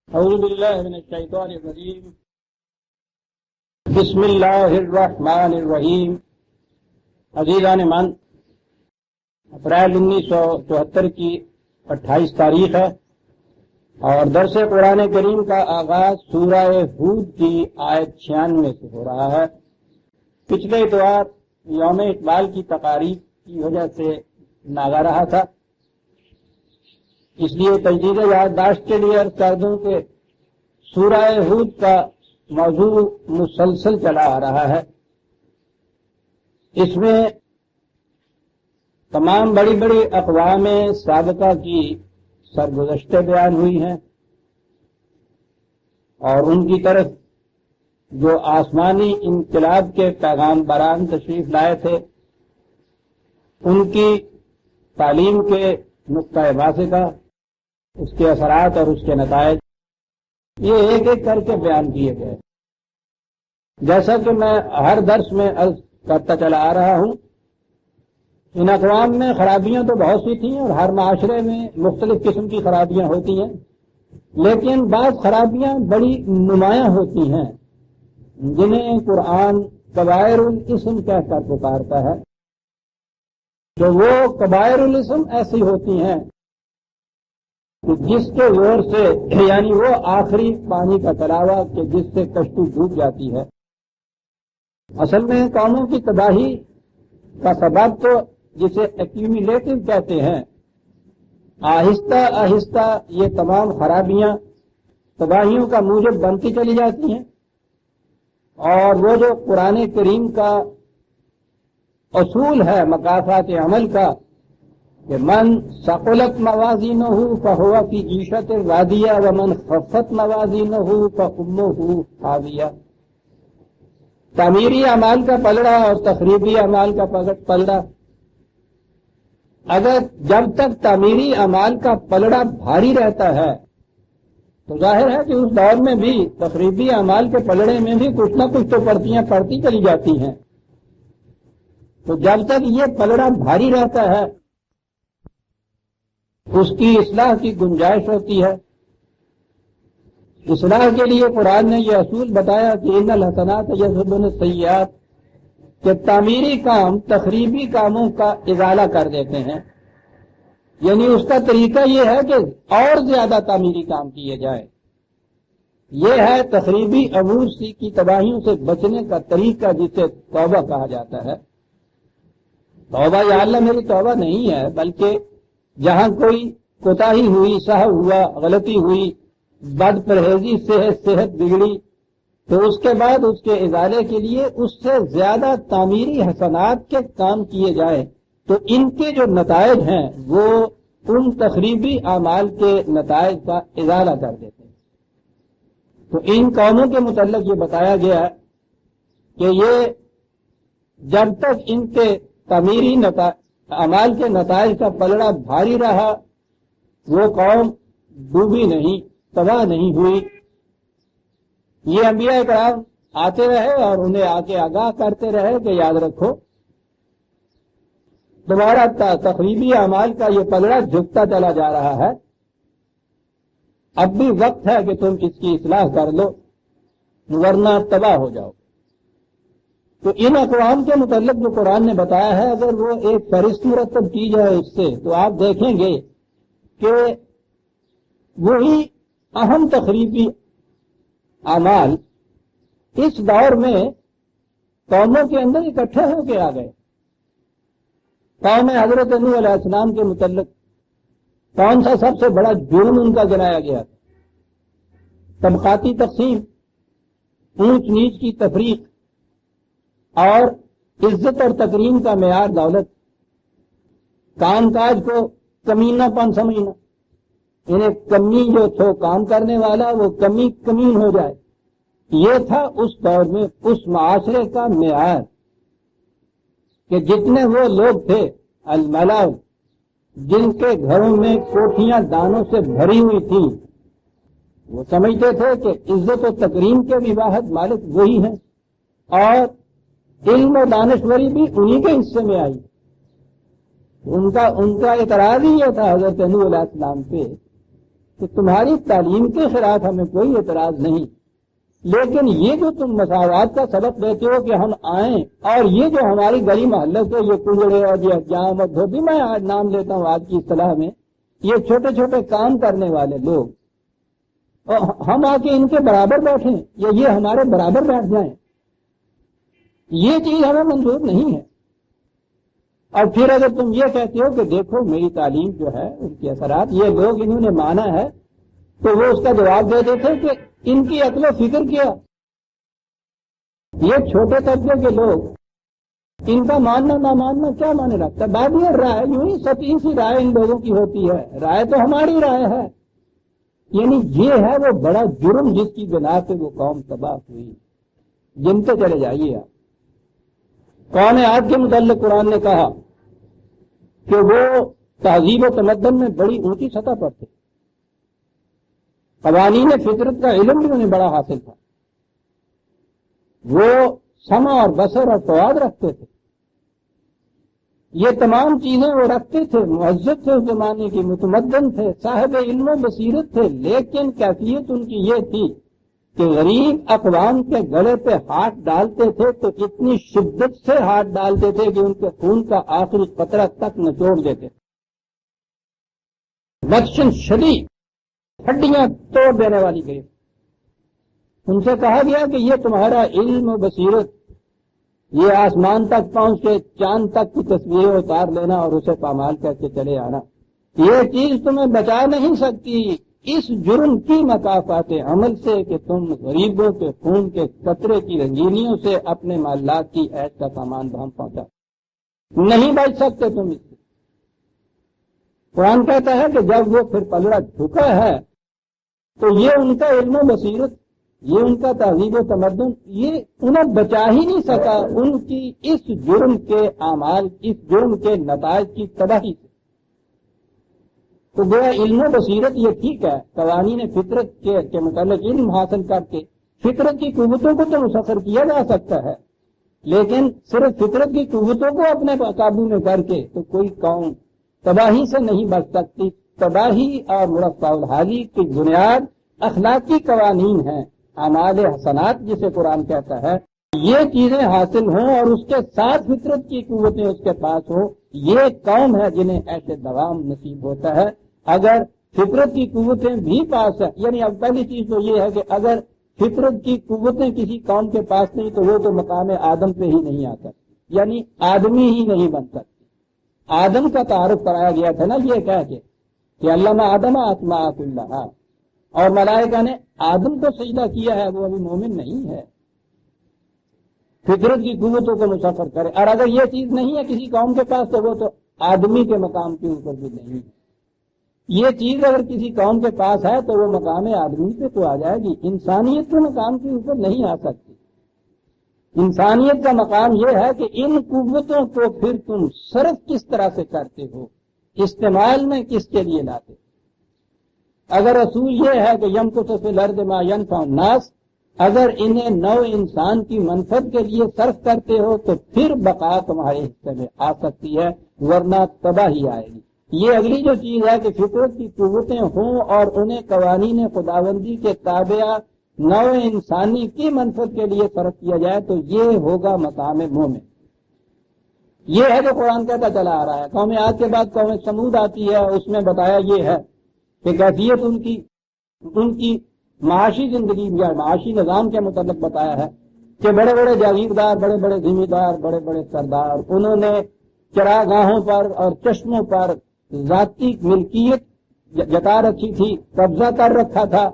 اعوذ باللہ من الشیطان الرجیم بسم اللہ الرحمن الرحیم۔ عزیزان من، اپریل 1974 کی 28 تاریخ ہے اور درس قرآن کریم کا آغاز سورہ ہود کی آیت 96 سے ہو رہا ہے۔ پچھلے اتوار یوم اقبال کی تقاریب کی وجہ سے ناگا رہا تھا، اس لیے تجدید یادداشت کے لیے عرض کر دوں کہ سورہ ہود کا موضوع مسلسل چلا آ رہا ہے۔ اس میں تمام بڑی بڑی اقوام سابقہ کی سرگزشتیں بیان ہوئی ہیں اور ان کی طرف جو آسمانی انقلاب کے پیغام بران تشریف لائے تھے ان کی تعلیم کے نقطۂ بازی کا، اس کے اثرات اور اس کے نتائج یہ ایک ایک کر کے بیان کیے گئے۔ جیسا کہ میں ہر درس میں عرض کرتا چلا آ رہا ہوں، ان اقوام میں خرابیاں تو بہت سی تھیں اور ہر معاشرے میں مختلف قسم کی خرابیاں ہوتی ہیں، لیکن بعض خرابیاں بڑی نمایاں ہوتی ہیں جنہیں قرآن کبائر الاسم کہہ کر پکارتا ہے۔ جو وہ کبائر الاسم ایسی ہوتی ہیں کہ جس کے زور سے، یعنی وہ آخری پانی کا تلاوا کہ جس سے کشتی ڈوب جاتی ہے۔ اصل میں قوموں کی تباہی کا سبب تو جسے ایکیومولیٹو کہتے ہیں، آہستہ آہستہ یہ تمام خرابیاں تباہیوں کا موجب بنتی چلی جاتی ہیں، اور وہ جو قرآن کریم کا اصول ہے مکافات عمل کا کہ من ثقلت موازینہ فہو فی عیشۃ راضیہ ومن خفت موازینہ فامہ ہاویہ، تعمیری اعمال کا پلڑا اور تخریبی اعمال کا پلڑا، اگر جب تک تعمیری اعمال کا پلڑا بھاری رہتا ہے تو ظاہر ہے کہ اس دور میں بھی تخریبی اعمال کے پلڑے میں بھی کچھ نہ کچھ تو پڑتیاں پڑتی چلی جاتی ہیں۔ تو جب تک یہ پلڑا بھاری رہتا ہے اس کی اصلاح کی گنجائش ہوتی ہے۔ اصلاح کے لیے قرآن نے یہ اصول بتایا کہ ان الحسنات یذهبن السیئات، کہ تعمیری کام تخریبی کاموں کا ازالہ کر دیتے ہیں، یعنی اس کا طریقہ یہ ہے کہ اور زیادہ تعمیری کام کیے جائیں۔ یہ ہے تخریبی امور کی تباہیوں سے بچنے کا طریقہ جسے توبہ کہا جاتا ہے۔ توبہ یا اللہ میری توبہ نہیں ہے، بلکہ جہاں کوئی کوتاہی ہوئی، سہو ہوا، غلطی ہوئی، بد پرہیزی سے صحت بگڑی، تو اس کے بعد اس کے ازالے کے لیے اس سے زیادہ تعمیری حسنات کے کام کیے جائیں تو ان کے جو نتائج ہیں وہ ان تخریبی اعمال کے نتائج کا ازالہ کر دیتے ہیں۔ تو ان قوموں کے متعلق یہ بتایا گیا کہ یہ جب تک ان کے تعمیری اعمال کے نتائج کا پلڑا بھاری رہا وہ قوم ڈوبی نہیں، تباہ نہیں ہوئی۔ یہ انبیاء کرام آتے رہے اور انہیں آ کے آگاہ کرتے رہے کہ یاد رکھو تمہارا تخریبی اعمال کا یہ پلڑا جھکتا چلا جا رہا ہے، اب بھی وقت ہے کہ تم اس کی اصلاح کر لو ورنہ تباہ ہو جاؤ۔ تو ان اقوام کے متعلق جو قرآن نے بتایا ہے، اگر وہ ایک فہرست مرتب کی جائے اس سے تو آپ دیکھیں گے کہ وہی اہم تخریبی اعمال اس دور میں قوموں کے اندر اکٹھے ہو کے آ گئے۔ قوم حضرت نوح علیہ السلام کے متعلق کون سا سب سے بڑا جرم ان کا گنایا گیا تھا؟ طبقاتی تقسیم، اونچ نیچ کی تفریق اور عزت اور تکریم کا معیار دولت، کام کاج کو کمینہ پن سمجھنا، انہیں کمی جو تھو کام کرنے والا وہ کمین ہو جائے، یہ تھا اس دور میں اس معاشرے کا معیار کہ جتنے وہ لوگ تھے الملا جن کے گھروں میں کوٹھیاں دانوں سے بھری ہوئی تھیں، وہ سمجھتے تھے کہ عزت و تکریم کے بھی واحد مالک وہی ہیں اور علم و دانشوری بھی انہی کے حصے میں آئی۔ ان کا اعتراض ہی یہ تھا حضرت نوح علیہ السلام پہ کہ تمہاری تعلیم کے خلاف ہمیں کوئی اعتراض نہیں، لیکن یہ جو تم مساوات کا سبق دیتے ہو کہ ہم آئیں، اور یہ جو ہماری گلی محلے سے یہ کجڑے اور یہ حجام اور دھوبی، میں آج نام لیتا ہوں آج کی اصطلاح میں، یہ چھوٹے چھوٹے کام کرنے والے لوگ، اور ہم آ کے ان کے برابر بیٹھیں یا یہ ہمارے برابر بیٹھ جائیں، یہ چیز ہمیں منظور نہیں ہے۔ اور پھر اگر تم یہ کہتے ہو کہ دیکھو میری تعلیم جو ہے ان کے اثرات یہ لوگ انہوں نے مانا ہے، تو وہ اس کا جواب دے دیتے کہ ان کی عقل و فکر کیا، یہ چھوٹے طبقے کے لوگ ان کا ماننا نہ ماننا کیا مانے رکھتا ہے؟ بات یہ رائے یوں ہی سطحی سی رائے ان لوگوں کی ہوتی ہے، رائے تو ہماری رائے ہے، یعنی یہ ہے وہ بڑا جرم جس کی بنا پہ وہ قوم تباہ ہوئی۔ گنتے چلے جائیے آپ۔ قوم عاد کے متعلق قرآن نے کہا کہ وہ تہذیب و تمدن میں بڑی اونچی سطح پر تھے، قوانین فطرت کا علم بھی انہیں بڑا حاصل تھا، وہ سمع اور بصر اور فؤاد رکھتے تھے، یہ تمام چیزیں وہ رکھتے تھے، مہذب تھے اس زمانے کی، متمدن تھے، صاحب علم و بصیرت تھے، لیکن کیفیت ان کی یہ تھی کہ غریب اقوام کے گلے پہ ہاتھ ڈالتے تھے تو اتنی شدت سے ہاتھ ڈالتے تھے کہ ان کے خون کا آخری قطرہ تک نچوڑ دیتے، بخشن شدید، ہڈیاں توڑ دینے والی گئی۔ ان سے کہا گیا کہ یہ تمہارا علم و بصیرت، یہ آسمان تک پہنچ کے چاند تک کی تصویریں اتار لینا اور اسے پامال کر کے چلے آنا، یہ چیز تمہیں بچا نہیں سکتی اس جرم کی مکافات عمل سے کہ تم غریبوں کے خون کے قطرے کی رنگینیوں سے اپنے مالات کی عیش کا سامان بہم پہنچا، نہیں بچ سکتے تم اس سے۔ قرآن کہتا ہے کہ جب وہ پھر پلڑا جھکا ہے تو یہ ان کا علم و بصیرت، یہ ان کا تہذیب و تمدن، یہ انہیں بچا ہی نہیں سکا ان کی اس جرم کے اعمال، اس جرم کے نتائج کی تباہی سے۔ تو گویا علم و بصیرت یہ ٹھیک ہے، قوانین فطرت کے متعلق علم حاصل کر کے فطرت کی قوتوں کو تو مسخر کیا جا سکتا ہے، لیکن صرف فطرت کی قوتوں کو اپنے قابو میں کر کے تو کوئی قوم تباہی سے نہیں بچ سکتی۔ تباہی اور مرفع الحالی کی بنیاد اخلاقی قوانین ہیں، اعمال حسنات جسے قرآن کہتا ہے، یہ چیزیں حاصل ہوں اور اس کے ساتھ فطرت کی قوتیں اس کے پاس ہوں، یہ قوم ہے جنہیں ایسے دوام نصیب ہوتا ہے۔ اگر فطرت کی قوتیں بھی پاس ہیں، یعنی اب پہلی چیز تو یہ ہے کہ اگر فطرت کی قوتیں کسی قوم کے پاس نہیں تو وہ تو مقام آدم پہ ہی نہیں آتا، یعنی آدمی ہی نہیں بن سکتی۔ آدم کا تعارف کرایا گیا تھا نا یہ کہہ کے کہ علم آدم اسماء کلھا، اور ملائکہ نے آدم کو سجدہ کیا ہے، وہ ابھی مومن نہیں ہے، فطرت کی قوتوں کو مسخر کرے۔ اور اگر یہ چیز نہیں ہے کسی قوم کے پاس تو وہ تو آدمی کے مقام کے اوپر بھی نہیں ہے۔ یہ چیز اگر کسی قوم کے پاس ہے تو وہ مقام آدمی پہ تو آ جائے گی، انسانیت کے مقام کے اوپر نہیں آ سکتی۔ انسانیت کا مقام یہ ہے کہ ان قوتوں کو پھر تم صرف کس طرح سے کرتے ہو، استعمال میں کس کے لیے لاتے ہو۔ اگر اصول یہ ہے کہ یمکث فی الارض ما ینفع الناس، اگر انہیں نو انسان کی منفعت کے لیے صرف کرتے ہو تو پھر بقا تمہارے حصے میں آ سکتی ہے، ورنہ تباہی آئے گی۔ یہ اگلی جو چیز ہے کہ فطرت کی قوتیں ہوں اور انہیں قوانین خداوندی کے تابع نو انسانی کی منفعت کے لیے صرف کیا جائے تو یہ ہوگا مقام مومن۔ یہ ہے جو قرآن کہتا چلا آ رہا ہے۔ قوم عاد کے بعد قوم سمود آتی ہے، اس میں بتایا یہ ہے کہ کیفیت ان کی معاشی زندگی یا معاشی نظام کے متعلق بتایا ہے کہ بڑے بڑے جاگیردار، بڑے بڑے ذمہ دار، بڑے بڑے سردار، انہوں نے چراگاہوں پر اور چشموں پر ذاتی ملکیت جتا رکھی تھی، قبضہ کر رکھا تھا۔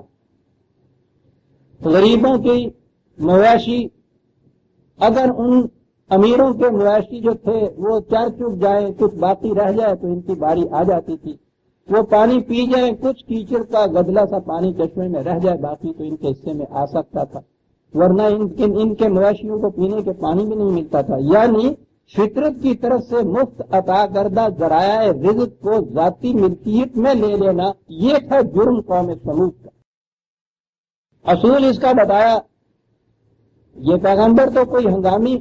غریبوں کی مویشی، اگر ان امیروں کے مویشی جو تھے وہ چر چک جائیں، کچھ باقی رہ جائے تو ان کی باری آ جاتی تھی، وہ پانی پی جائیں، کچھ کیچڑ کا گدلا سا پانی چشمے میں رہ جائے باقی تو ان کے حصے میں آ سکتا تھا، ورنہ ان کے مویشیوں کو پینے کے پانی بھی نہیں ملتا تھا۔ یعنی فطرت کی طرف سے مفت عطا کردہ ذرائع رزق کو ذاتی ملکیت میں لے لینا، یہ تھا جرم قوم سمود کا۔ اصول اس کا بتایا، یہ پیغمبر تو کوئی ہنگامی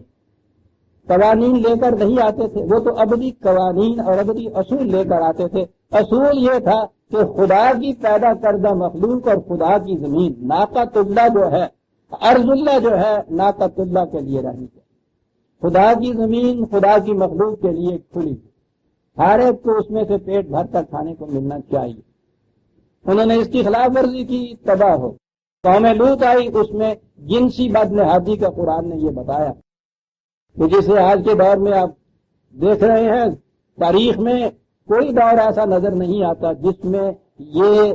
قوانین لے کر نہیں آتے تھے، وہ تو ابدی قوانین اور ابدی اصول لے کر آتے تھے۔ اصول یہ تھا کہ خدا کی پیدا کردہ مخلوق اور خدا کی زمین ناقۃ اللہ جو ہے، ارض اللہ جو ہے ناقۃ اللہ کے لیے رہنی چاہیے. خدا کی زمین خدا کی مخلوق کے لیے کھلی، ہر ایک کو اس میں سے پیٹ بھر کر کھانے کو ملنا چاہیے. انہوں نے اس کی خلاف ورزی کی، تباہ ہو. قوم لوط آئی، اس میں جنسی بدنہادی کا قرآن نے یہ بتایا کہ جسے آج کے دور میں آپ دیکھ رہے ہیں، تاریخ میں کوئی دور ایسا نظر نہیں آتا جس میں یہ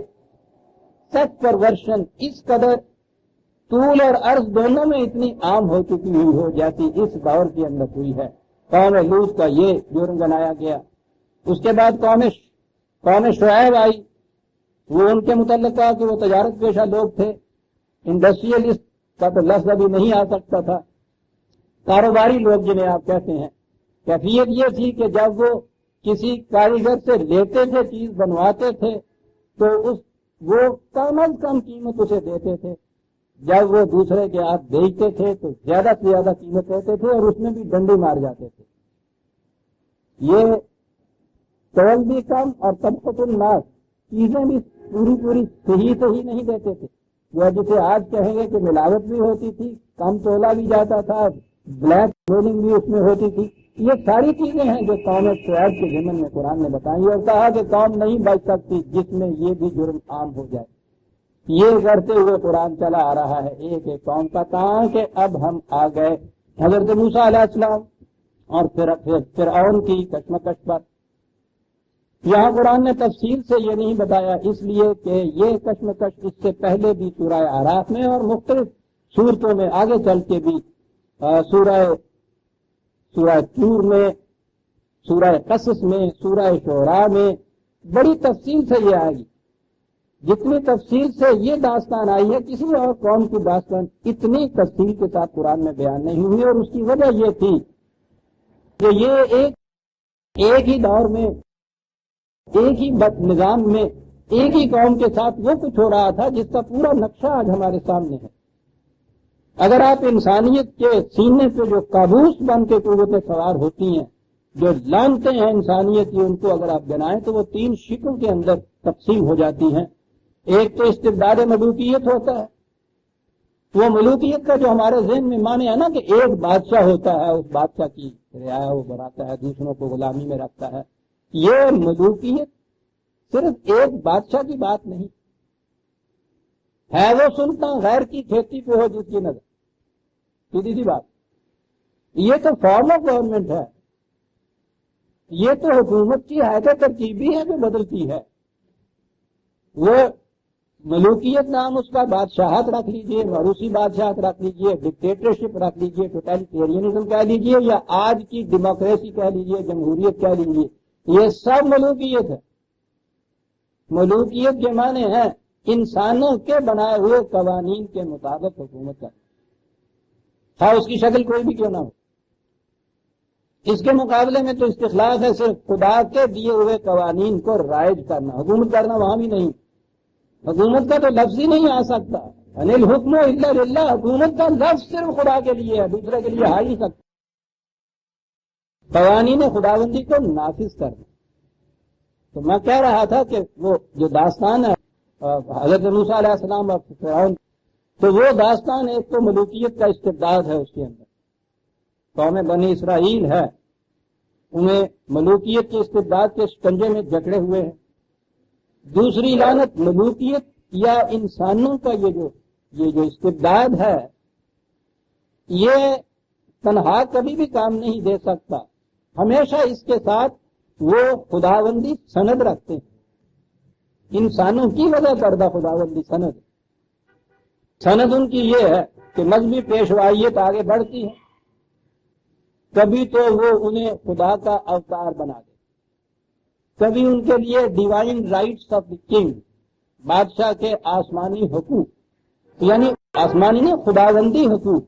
سیکس پرورشن اس قدر طول اور عرض دونوں میں اتنی عام ہو چکی ہوئی ہو جیسی اس دور کے اندر ہوئی ہے. قوم لوط کا یہ جرم بنایا گیا. اس کے بعد قوم شعیب آئی. وہ ان کے متعلق کہا کہ وہ تجارت پیشہ لوگ تھے، انڈسٹریلسٹ کا تو لفظ ابھی نہیں آ سکتا تھا، کاروباری لوگ جنہیں آپ کہتے ہیں. کیفیت یہ تھی کہ جب وہ کسی کاریگر سے لیتے تھے، چیز بنواتے تھے، تو وہ کم از کم قیمت اسے دیتے تھے. جب وہ دوسرے کے ہاتھ بیچتے تھے تو زیادہ سے زیادہ قیمت دیتے تھے اور اس میں بھی ڈنڈے مار جاتے تھے. یہ تول بھی کم اور طبقۃ الناس، چیزیں بھی پوری صحیح نہیں دیتے تھے. وہ جسے آج کہیں گے کہ ملاوٹ بھی ہوتی تھی، کم تولا بھی جاتا تھا، بلیک رولنگ بھی اس میں ہوتی تھی. یہ ساری چیزیں ہیں جو قوم شعیب کے ضمن میں قرآن نے بتائی اور کہا کہ قوم نہیں بچ سکتی جس میں یہ بھی جرم عام ہو جائے. یہ کرتے ہوئے قرآن چلا آ رہا ہے ایک ایک قوم کا، کہاں کہ اب ہم آ گئے حضرت موسیٰ علیہ السلام اور پھر فرعون کی کشمکش پر. یہاں قرآن نے تفصیل سے یہ نہیں بتایا اس لیے کہ یہ کشمکش اس سے پہلے بھی سورہ اعراف میں اور مختلف صورتوں میں آگے چل کے بھی سورہ طور میں، سورہ قصص میں، سورہ شعراء میں بڑی تفصیل سے یہ آئے گی. جتنی تفصیل سے یہ داستان آئی ہے کسی اور قوم کی داستان اتنی تفصیل کے ساتھ قرآن میں بیان نہیں ہوئی، اور اس کی وجہ یہ تھی کہ یہ ایک ہی دور میں، ایک ہی نظام میں، ایک ہی قوم کے ساتھ وہ کچھ ہو رہا تھا جس کا پورا نقشہ آج ہمارے سامنے ہے. اگر آپ انسانیت کے سینے پہ جو کابوس بن کے قوتیں سوار ہوتی ہیں، جو لانتے ہیں انسانیت کی، ان کو اگر آپ گنائیں تو وہ 3 شکوں کے اندر تقسیم ہو جاتی ہیں. ایک تو استبداد ملوکیت ہوتا ہے. وہ ملوکیت کا جو ہمارے ذہن میں معنی ہے نا کہ ایک بادشاہ ہوتا ہے، اس بادشاہ کی رعایا وہ بناتا ہے، دوسروں کو غلامی میں رکھتا ہے. یہ ملوکیت صرف ایک بادشاہ کی بات نہیں ہے. وہ سنتا غیر کی کھیتی پہ ہو جس کی نظر، سیدھی سی بات. یہ تو فارم آف گورنمنٹ ہے، یہ تو حکومت کی حیثیت ترکیبی ہے جو بدلتی ہے. وہ ملوکیت نام اس کا بادشاہت رکھ لیجئے، موروثی بادشاہت رکھ لیجئے، ڈکٹیٹرشپ رکھ لیجئے، ٹوٹلیٹیرینزم کہہ لیجئے، یا آج کی ڈیموکریسی کہہ لیجئے، جمہوریت کہہ لیجئے، یہ سب ملوکیت ہے. ملوکیت کے معنی ہے انسانوں کے بنائے ہوئے قوانین کے مطابق حکومت کرنا، ہاں اس کی شکل کوئی بھی کیوں نہ ہو. اس کے مقابلے میں تو استخلاف ہے صرف خدا کے دیے ہوئے قوانین کو رائج کرنا. حکومت کرنا وہاں بھی نہیں. حکومت کا تو لفظ ہی نہیں آ سکتا. انل حکم الا للہ، حکومت کا لفظ صرف خدا کے لیے ہے، دوسرے کے لیے آ ہی سکتا. قوانین خداوندی کو نافذ کرنا. تو میں کہہ رہا تھا کہ وہ جو داستان ہے حضرت موسیٰ علیہ السلام اور فرعون، تو وہ داستان ایک تو ملوکیت کا استبداد ہے. اس کے اندر قوم بنی اسرائیل ہے، انہیں ملوکیت کے استبداد کے شکنجے میں جکڑے ہوئے ہیں. دوسری لعنت ملوکیت یا انسانوں کا یہ جو استبداد ہے، یہ تنہا کبھی بھی کام نہیں دے سکتا. ہمیشہ اس کے ساتھ وہ خداوندی سند رکھتے ہیں. انسانوں کی وجہ کردہ خداوندی سند ان کی یہ ہے کہ مذہبی پیشوائیت آگے بڑھتی ہے، کبھی تو وہ انہیں خدا کا اوتار بنا دے، کبھی ان کے لیے divine rights of the king, بادشاہ کے آسمانی حقوق، یعنی آسمانی نے خداوندی حقوق،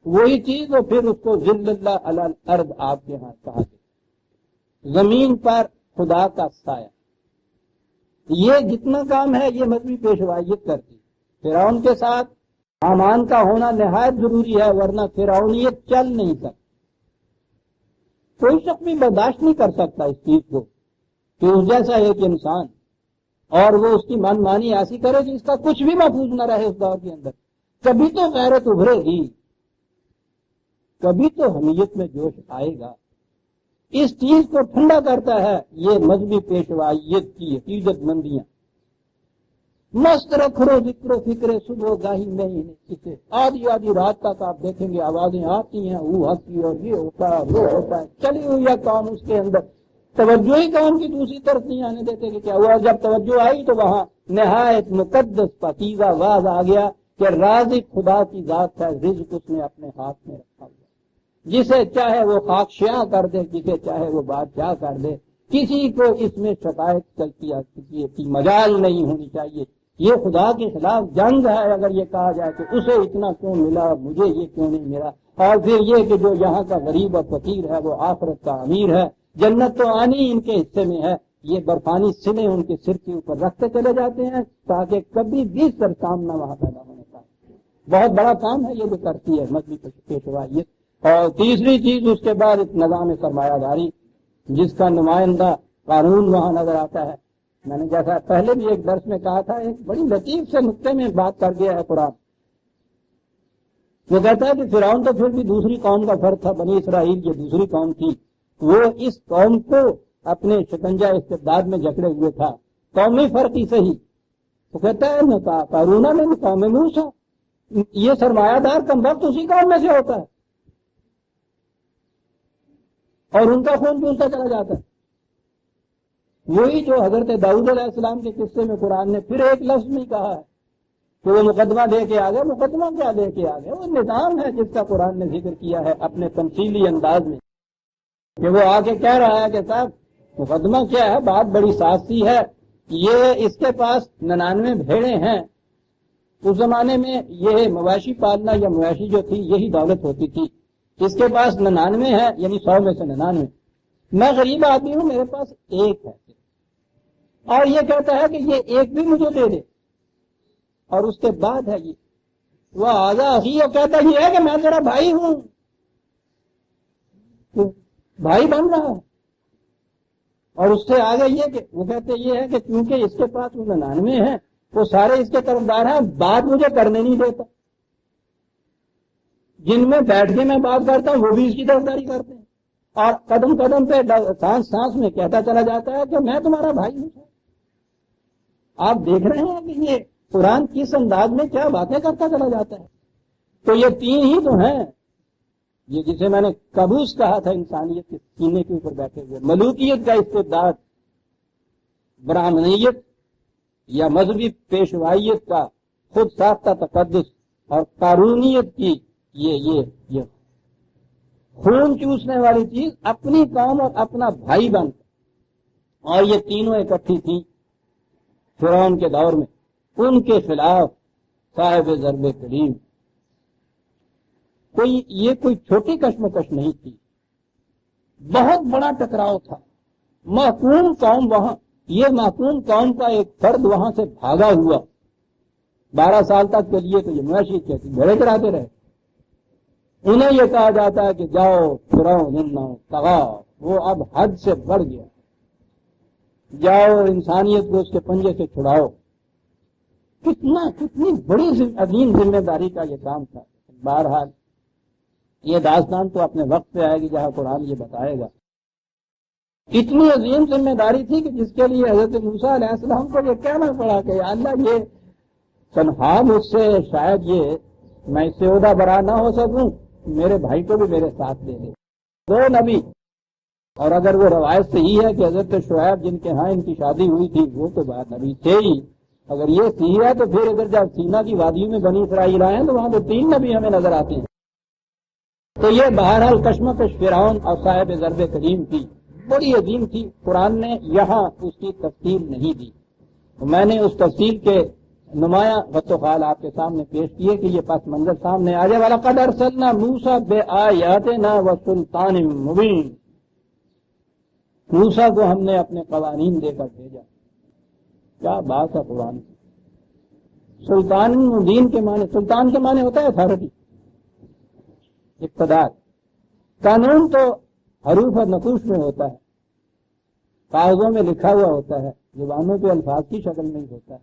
وہی چیز وہ پھر اس کو ذل اللہ علی الارض آپ کے ہاں کہا گیا، زمین پر خدا کا سایہ. یہ جتنا کام ہے یہ مذہبی پیشوائیت کرتی. فرعون کے ساتھ حامان کا ہونا نہایت ضروری ہے، ورنہ فرعونیت چل نہیں سکتی. کوئی شخص بھی برداشت نہیں کر سکتا اس چیز کو کہ اس جیسا ایک انسان اور وہ اس کی من مانی ایسی کرے کہ اس کا کچھ بھی محفوظ نہ رہے اس دور کے اندر، کبھی تو غیرت ابھرے گی، کبھی تو حمیت میں جوش آئے گا۔ اس چیز کو ٹھنڈا کرتا ہے یہ مذہبی پیشوائیت کی عقیدت مندیاں۔ مست رکھو ذکر و فکر صبح گاہی میں ہی کسے، آدھی آدھی رات تک آپ دیکھیں گے آوازیں آتی ہیں وہ ہنسی اور یہ ہوتا ہے وہ ہوتا ہے، چلی ہوئی ہے کام اس کے اندر، توجہ ہی کام کی دوسری طرف نہیں آنے دیتے کہ کیا ہوا۔ جب توجہ آئی تو وہاں نہایت مقدس پاکیزہ واز آ گیا کہ رازق خدا کی ذات ہے، رزق اس نے اپنے ہاتھ میں رکھا ہوا، جسے چاہے وہ خاکشیاں کر دے، جسے چاہے وہ بادشاہ کر دے، کسی کو اس میں شکایت کی مجال نہیں ہونی چاہیے۔ یہ خدا کے خلاف جنگ ہے اگر یہ کہا جائے کہ اسے اتنا کیوں ملا مجھے یہ کیوں نہیں ملا، اور پھر یہ کہ جو یہاں کا غریب اور فقیر ہے وہ آخرت کا امیر ہے، جنت تو آنی ان کے حصے میں ہے، یہ برفانی سلیں ان کے سر کے اوپر رکھتے چلے جاتے ہیں تاکہ کبھی بھی سر سامنا وہاں پیدا ہونے کا۔ بہت بڑا کام ہے یہ جو کرتی ہے مذہبی پیشوائیت۔ اور تیسری چیز اس کے بعد نظام سرمایہ داری جس کا نمائندہ قانون وہاں نظر آتا ہے۔ میں نے جیسا پہلے بھی ایک درس میں کہا تھا، ایک بڑی لطیف سے نقطے میں بات کر گیا ہے قرآن۔ وہ کہتا ہے کہ فرعون تو پھر بھی دوسری قوم کا فرد تھا، بنی اسرائیل یہ دوسری قوم تھی، وہ اس قوم کو اپنے شکنجہ استبداد میں جکڑے ہوئے تھا، قومی فرق ہی صحیح۔ وہ کہتا ہے قارون میں قوم موسیٰ، یہ سرمایہ دار کم وقت اسی قوم میں سے ہوتا ہے اور ان کا خون پھولتا چلا جاتا ہے۔ وہی جو حضرت داؤد علیہ السلام کے قصے میں قرآن نے پھر ایک لفظ میں کہا ہے کہ وہ مقدمہ دے کے آگے، مقدمہ کیا دے کے آگے، وہ نظام ہے جس کا قرآن نے ذکر کیا ہے اپنے تمثیلی انداز میں، کہ وہ آ کے کہہ رہا ہے کہ صاحب مقدمہ کیا ہے، بات بڑی سازی ہے، یہ اس کے پاس 99 بھیڑیں ہیں۔ اس زمانے میں یہ مویشی پالنا یا مویشی جو تھی یہی دولت ہوتی تھی، اس کے پاس 99 ہے، یعنی 100 میں سے 99۔ میں غریب آدمی ہوں، میرے پاس ایک ہے، اور یہ کہتا ہے کہ یہ ایک بھی مجھے دے دے، اور اس کے بعد ہے یہ وہ آزا ہی کہتا یہ ہے کہ میں تیرا بھائی ہوں، بھائی بن رہا ہے۔ اور اس سے آگے یہ کہ وہ کہتے یہ ہے کہ کیونکہ اس کے پاس وہ 99 ہیں، وہ سارے اس کے طرفدار ہیں، بات مجھے کرنے نہیں دیتا، جن میں بیٹھ کے میں بات کرتا ہوں وہ بھی اس کی طرفداری کرتے ہیں، اور قدم قدم پہ سانس سانس میں کہتا چلا جاتا ہے کہ میں تمہارا بھائی ہوں۔ آپ دیکھ رہے ہیں کہ یہ قرآن کس انداز میں کیا باتیں کرتا چلا جاتا ہے۔ تو یہ تین ہی تو ہیں، یہ جسے میں نے کبوس کہا تھا انسانیت کے سینے کے اوپر بیٹھے ہوئے، ملوکیت کا استبداد، برہمنیت یا مذہبی پیشوائیت کا خود ساختہ تقدس، اور قارونیت کی یہ خون چوسنے والی چیز اپنی قوم اور اپنا بھائی بن، اور یہ تینوں اکٹھی تھی فرعون کے دور میں، ان کے خلاف صاحب ضرب کریم۔ یہ کوئی چھوٹی کشمکش نہیں تھی، بہت بڑا ٹکراؤ تھا۔ محکوم قوم وہاں، یہ محکوم قوم کا ایک فرد وہاں سے بھاگا ہوا 12 سال تک کے لیے، تو یہ مویشی کہتی بھیڑے چراتے رہے۔ انہیں یہ کہا جاتا ہے کہ جاؤ فرعون طغا، وہ اب حد سے بڑھ گیا، جاؤ انسانیت کو اس کے پنجے سے چھڑاؤ۔ کتنی بڑی عظیم ذمہ داری کا یہ کام تھا۔ بہرحال یہ داستان تو اپنے وقت پہ آئے گی جہاں قرآن یہ بتائے گا۔ اتنی عظیم ذمہ داری تھی کہ جس کے لیے حضرت موسیٰ علیہ السلام کو یہ کہنا پڑا کہ یا اللہ یہ تنہا مجھ سے شاید یہ میں اس سے عہدہ برا نہ ہو سکوں، میرے بھائی کو بھی میرے ساتھ دے دے۔ 2 نبی، اور اگر وہ روایت صحیح ہے کہ حضرت شعیب جن کے ہاں ان کی شادی ہوئی تھی وہ تو بات نبی تھے ہی، اگر یہ صحیح ہے تو پھر اگر جب سینا کی وادیوں میں بنی اسرائیل آئے ہیں تو وہاں تو 3 نبی ہمیں نظر آتے ہیں۔ تو یہ بہرحال کشمکش فرعون اور صاحب ضرب کریم کی بڑی عظیم تھی، قرآن نے یہاں اس کی تفصیل نہیں دی۔ میں نے اس تفصیل کے نمایاں وقت و خال آپ کے سامنے پیش کیے کہ یہ پس منظر سامنے آ جائے۔ وَلَقَدْ أَرْسَلْنَا مُوسَىٰ بِآيَاتِنَا وَسُلْطَانٍ مُبِينٍ، موسیٰ کو ہم نے اپنے قوانین دے کر بھیجا۔ کیا بات ہے قرآن کی۔ سلطان مبین کے معنی، سلطان کے معنی ہوتا ہے اتھارٹی، اقتدار۔ قانون تو حروف اور نقوش میں ہوتا ہے، کاغذوں میں لکھا ہوا ہوتا ہے، زبانوں پہ الفاظ کی شکل میں ہوتا ہے،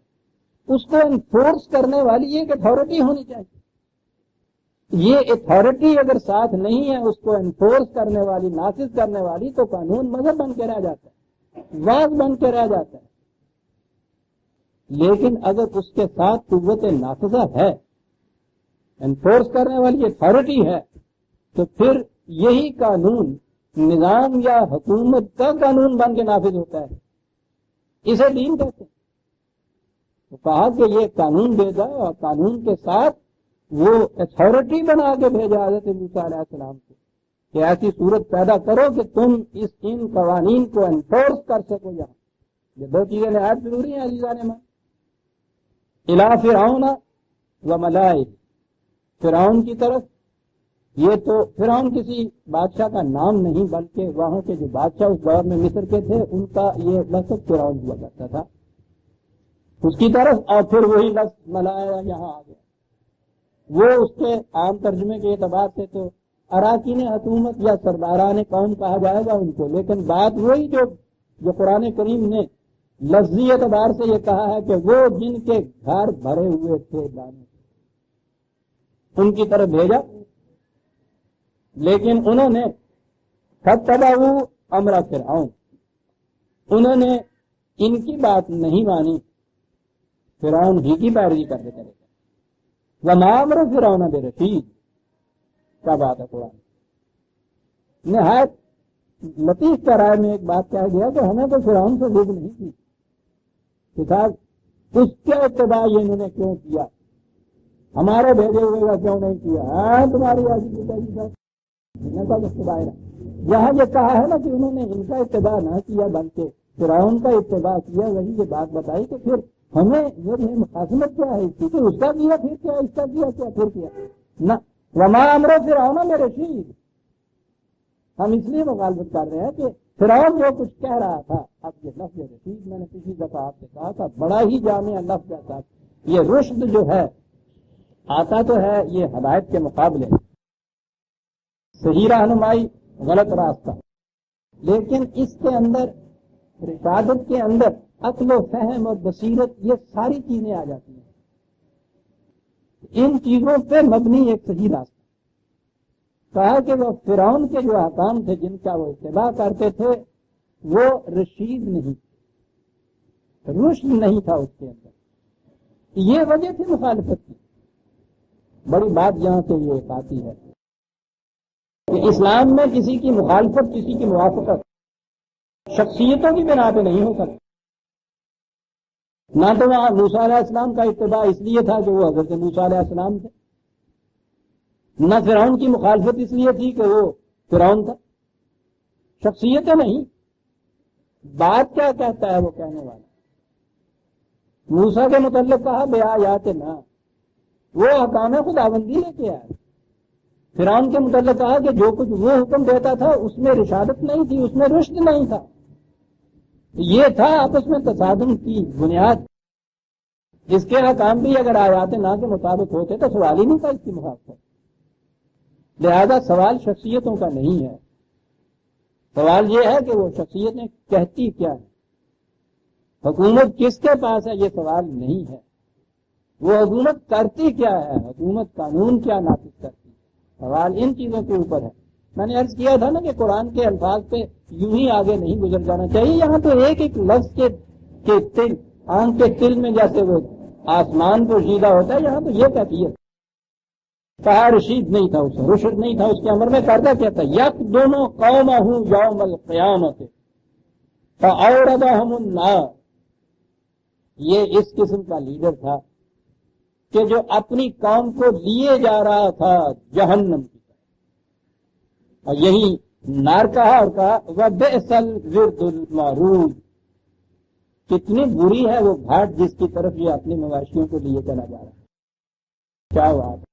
اس کو انفورس کرنے والی ایک اتھارٹی ہونی چاہیے۔ یہ اتھارٹی اگر ساتھ نہیں ہے اس کو انفورس کرنے والی، نافذ کرنے والی، تو قانون مذہب بن کے رہ جاتا ہے، واز بن کے رہ جاتا ہے۔ لیکن اگر اس کے ساتھ قوت نافذہ ہے، انفورس کرنے والی اتھارٹی ہے، تو پھر یہی قانون نظام یا حکومت کا قانون بن کے نافذ ہوتا ہے۔ اسے دین کہتے ہیں۔ تو کہا کہ یہ قانون بھیجا اور قانون کے ساتھ وہ اتھارٹی بنا کے بھیجا حضرت موسیٰ علیہ السلام کو کہ ایسی صورت پیدا کرو کہ تم ان قوانین کو انفورس کر سکو۔ یہاں یہ دو چیزیں نہایت ضروری ہیں عزیزان من۔ الی فرعون و ملائہ، فرعون کی طرف، یہ تو فرعون کسی بادشاہ کا نام نہیں بلکہ وہاں کے جو بادشاہ اس دور میں مصر کے تھے ان کا یہ لفظ فرعون ہوا کرتا تھا، اس کی طرف، اور پھر وہی لفظ ملائہ یہاں آ گیا۔ وہ اس کے عام ترجمے کے اعتبار سے تو اراکین حکومت یا سرداران قوم کہا جائے گا ان کو، لیکن بات وہی جو قرآن کریم نے لفظی اعتبار سے یہ کہا ہے کہ وہ جن کے گھر بھرے ہوئے تھے دانے، ان کی طرف بھیجا، لیکن انہوں نے فاتبعوا امر فرعون، انہوں نے ان کی بات نہیں مانی، فرعون ہی کی پیروی کرتے کرے۔ وما امر فرعون برشید، کیا بات ہے قرآن نہایت لطیف طرح میں ایک بات کہہ گیا کہ ہمیں تو فرعون سے لوگ نہیں تھی کہ صاحب اس کے اتباع انہوں نے کیوں کیا، ہمارے بھیجے ہوئے کا کیوں نہیں کیا، ہاں تمہاری اتباع۔ یہاں یہ کہا ہے نا کہ انہوں نے ان کا اتباع نہ کیا بلکہ فرعون کا اتباع کیا، وہی یہ بات بتائی کہ پھر ہمیں یہ مخاصمت کیا ہے کہ اس کا کیا پھر کیا، اس کا کیا کیا پھر کیا نہ۔ وما امر فرعون برشید، ہم اس لیے مخالفت کر رہے ہیں کہ فرعون جو کچھ کہہ رہا تھا، اب یہ لفظ رشید میں نے کسی دفعہ آپ سے کہا تھا بڑا ہی جامع لفظ ہے۔ یہ رشد جو ہے آتا تو ہے یہ ہدایت کے مقابلے صحیح رہنمائی، غلط راستہ، لیکن اس کے اندر رشادت کے اندر عقل و فہم اور بصیرت یہ ساری چیزیں آ جاتی ہیں۔ ان چیزوں پہ مبنی ایک صحیح راستہ۔ کہا کہ وہ فرعون کے جو احکام تھے جن کا وہ اتباع کرتے تھے وہ رشید نہیں، رشد نہیں تھا اس کے اندر، یہ وجہ تھی مخالفت کی۔ بڑی بات یہاں سے یہ آتی ہے کہ اسلام میں کسی کی مخالفت، کسی کی موافقت شخصیتوں کی بنا پہ نہیں ہو سکتی۔ نہ تو وہاں موسیٰ علیہ السلام کا اتباع اس لیے تھا کہ وہ حضرت موسیٰ علیہ السلام تھے، نہ فرعون کی مخالفت اس لیے تھی کہ وہ فرعون تھا، شخصیتیں نہیں۔ بات کیا کہتا ہے وہ کہنے والا؟ موسیٰ کے متعلق کہا بآیات نہ، وہ احکام خداوندی لے کے آئے۔ فرعون کے متعلق کہا کہ جو کچھ وہ حکم دیتا تھا اس میں رشادت نہیں تھی، اس میں رشد نہیں تھا، یہ تھا آپس میں تصادم کی بنیاد۔ اس کے احکام بھی اگر آیات نہ کے مطابق ہوتے تو سوال ہی نہیں تھا اس کی مخالفت۔ لہذا سوال شخصیتوں کا نہیں ہے، سوال یہ ہے کہ وہ شخصیتیں کہتی کیا ہے، حکومت کس کے پاس ہے، یہ سوال نہیں ہے، وہ حکومت کرتی کیا ہے، حکومت قانون کیا نافذ کرتی ہے، سوال ان چیزوں کے اوپر ہے۔ میں نے عرض کیا تھا نا کہ قرآن کے الفاظ پہ یوں ہی آگے نہیں گزر جانا چاہیے، یہاں تو ایک ایک لفظ کے تل، آنکھ کے تل میں جیسے وہ آسمان پوشیدہ ہوتا ہے، یہاں تو یہ کیفیت کہا رشید نہیں تھا، اسے رشد نہیں تھا اس کے عمر میں، کرتا کیا تھا، یک دونوں قوم ہوں یوم القیامت فاوردہم النار، یہ اس قسم کا لیڈر تھا کہ جو اپنی قوم کو لیے جا رہا تھا جہنم کی طرف، اور یہی نار کہا اور کہا وَبِئْسَ الْوِرْدُ الْمَعْرُوض، کتنی بری ہے وہ گھاٹ جس کی طرف یہ اپنے مواشیوں کو لیے چلا جا رہا ہے۔ کیا بات،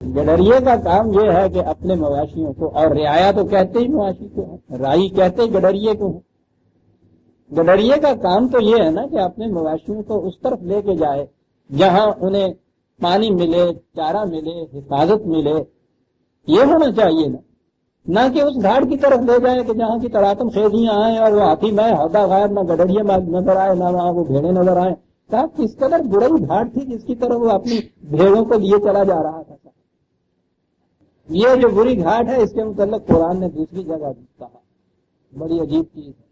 گڈریے کا کام یہ ہے کہ اپنے مواشیوں کو، اور رعایا تو کہتے ہی مواشی کو ہے، رائی کہتے ہی گڈریے کو ہے، گڈریے کا کام تو یہ ہے نا کہ اپنے مواشیوں کو اس طرف لے کے جائے جہاں انہیں پانی ملے، چارہ ملے، حفاظت ملے، یہ ہونا چاہیے نا۔ نہ کہ اس گھاٹ کی طرف لے جائے کہ جہاں کی تڑاتم خیزیاں آئیں اور وہ ہاتھی میں ہودا غائب، نہ گڈڑیے نظر آئے، نہ وہاں وہ بھیڑیں نظر آئیں. کہا کس قدر بری گھاٹ تھی جس کی طرف وہ اپنی بھیڑوں کو لیے چلا جا رہا تھا. یہ جو بری گھاٹ ہے اس کے متعلق قرآن نے دوسری جگہ بھی کہا. بڑی عجیب چیز ہے.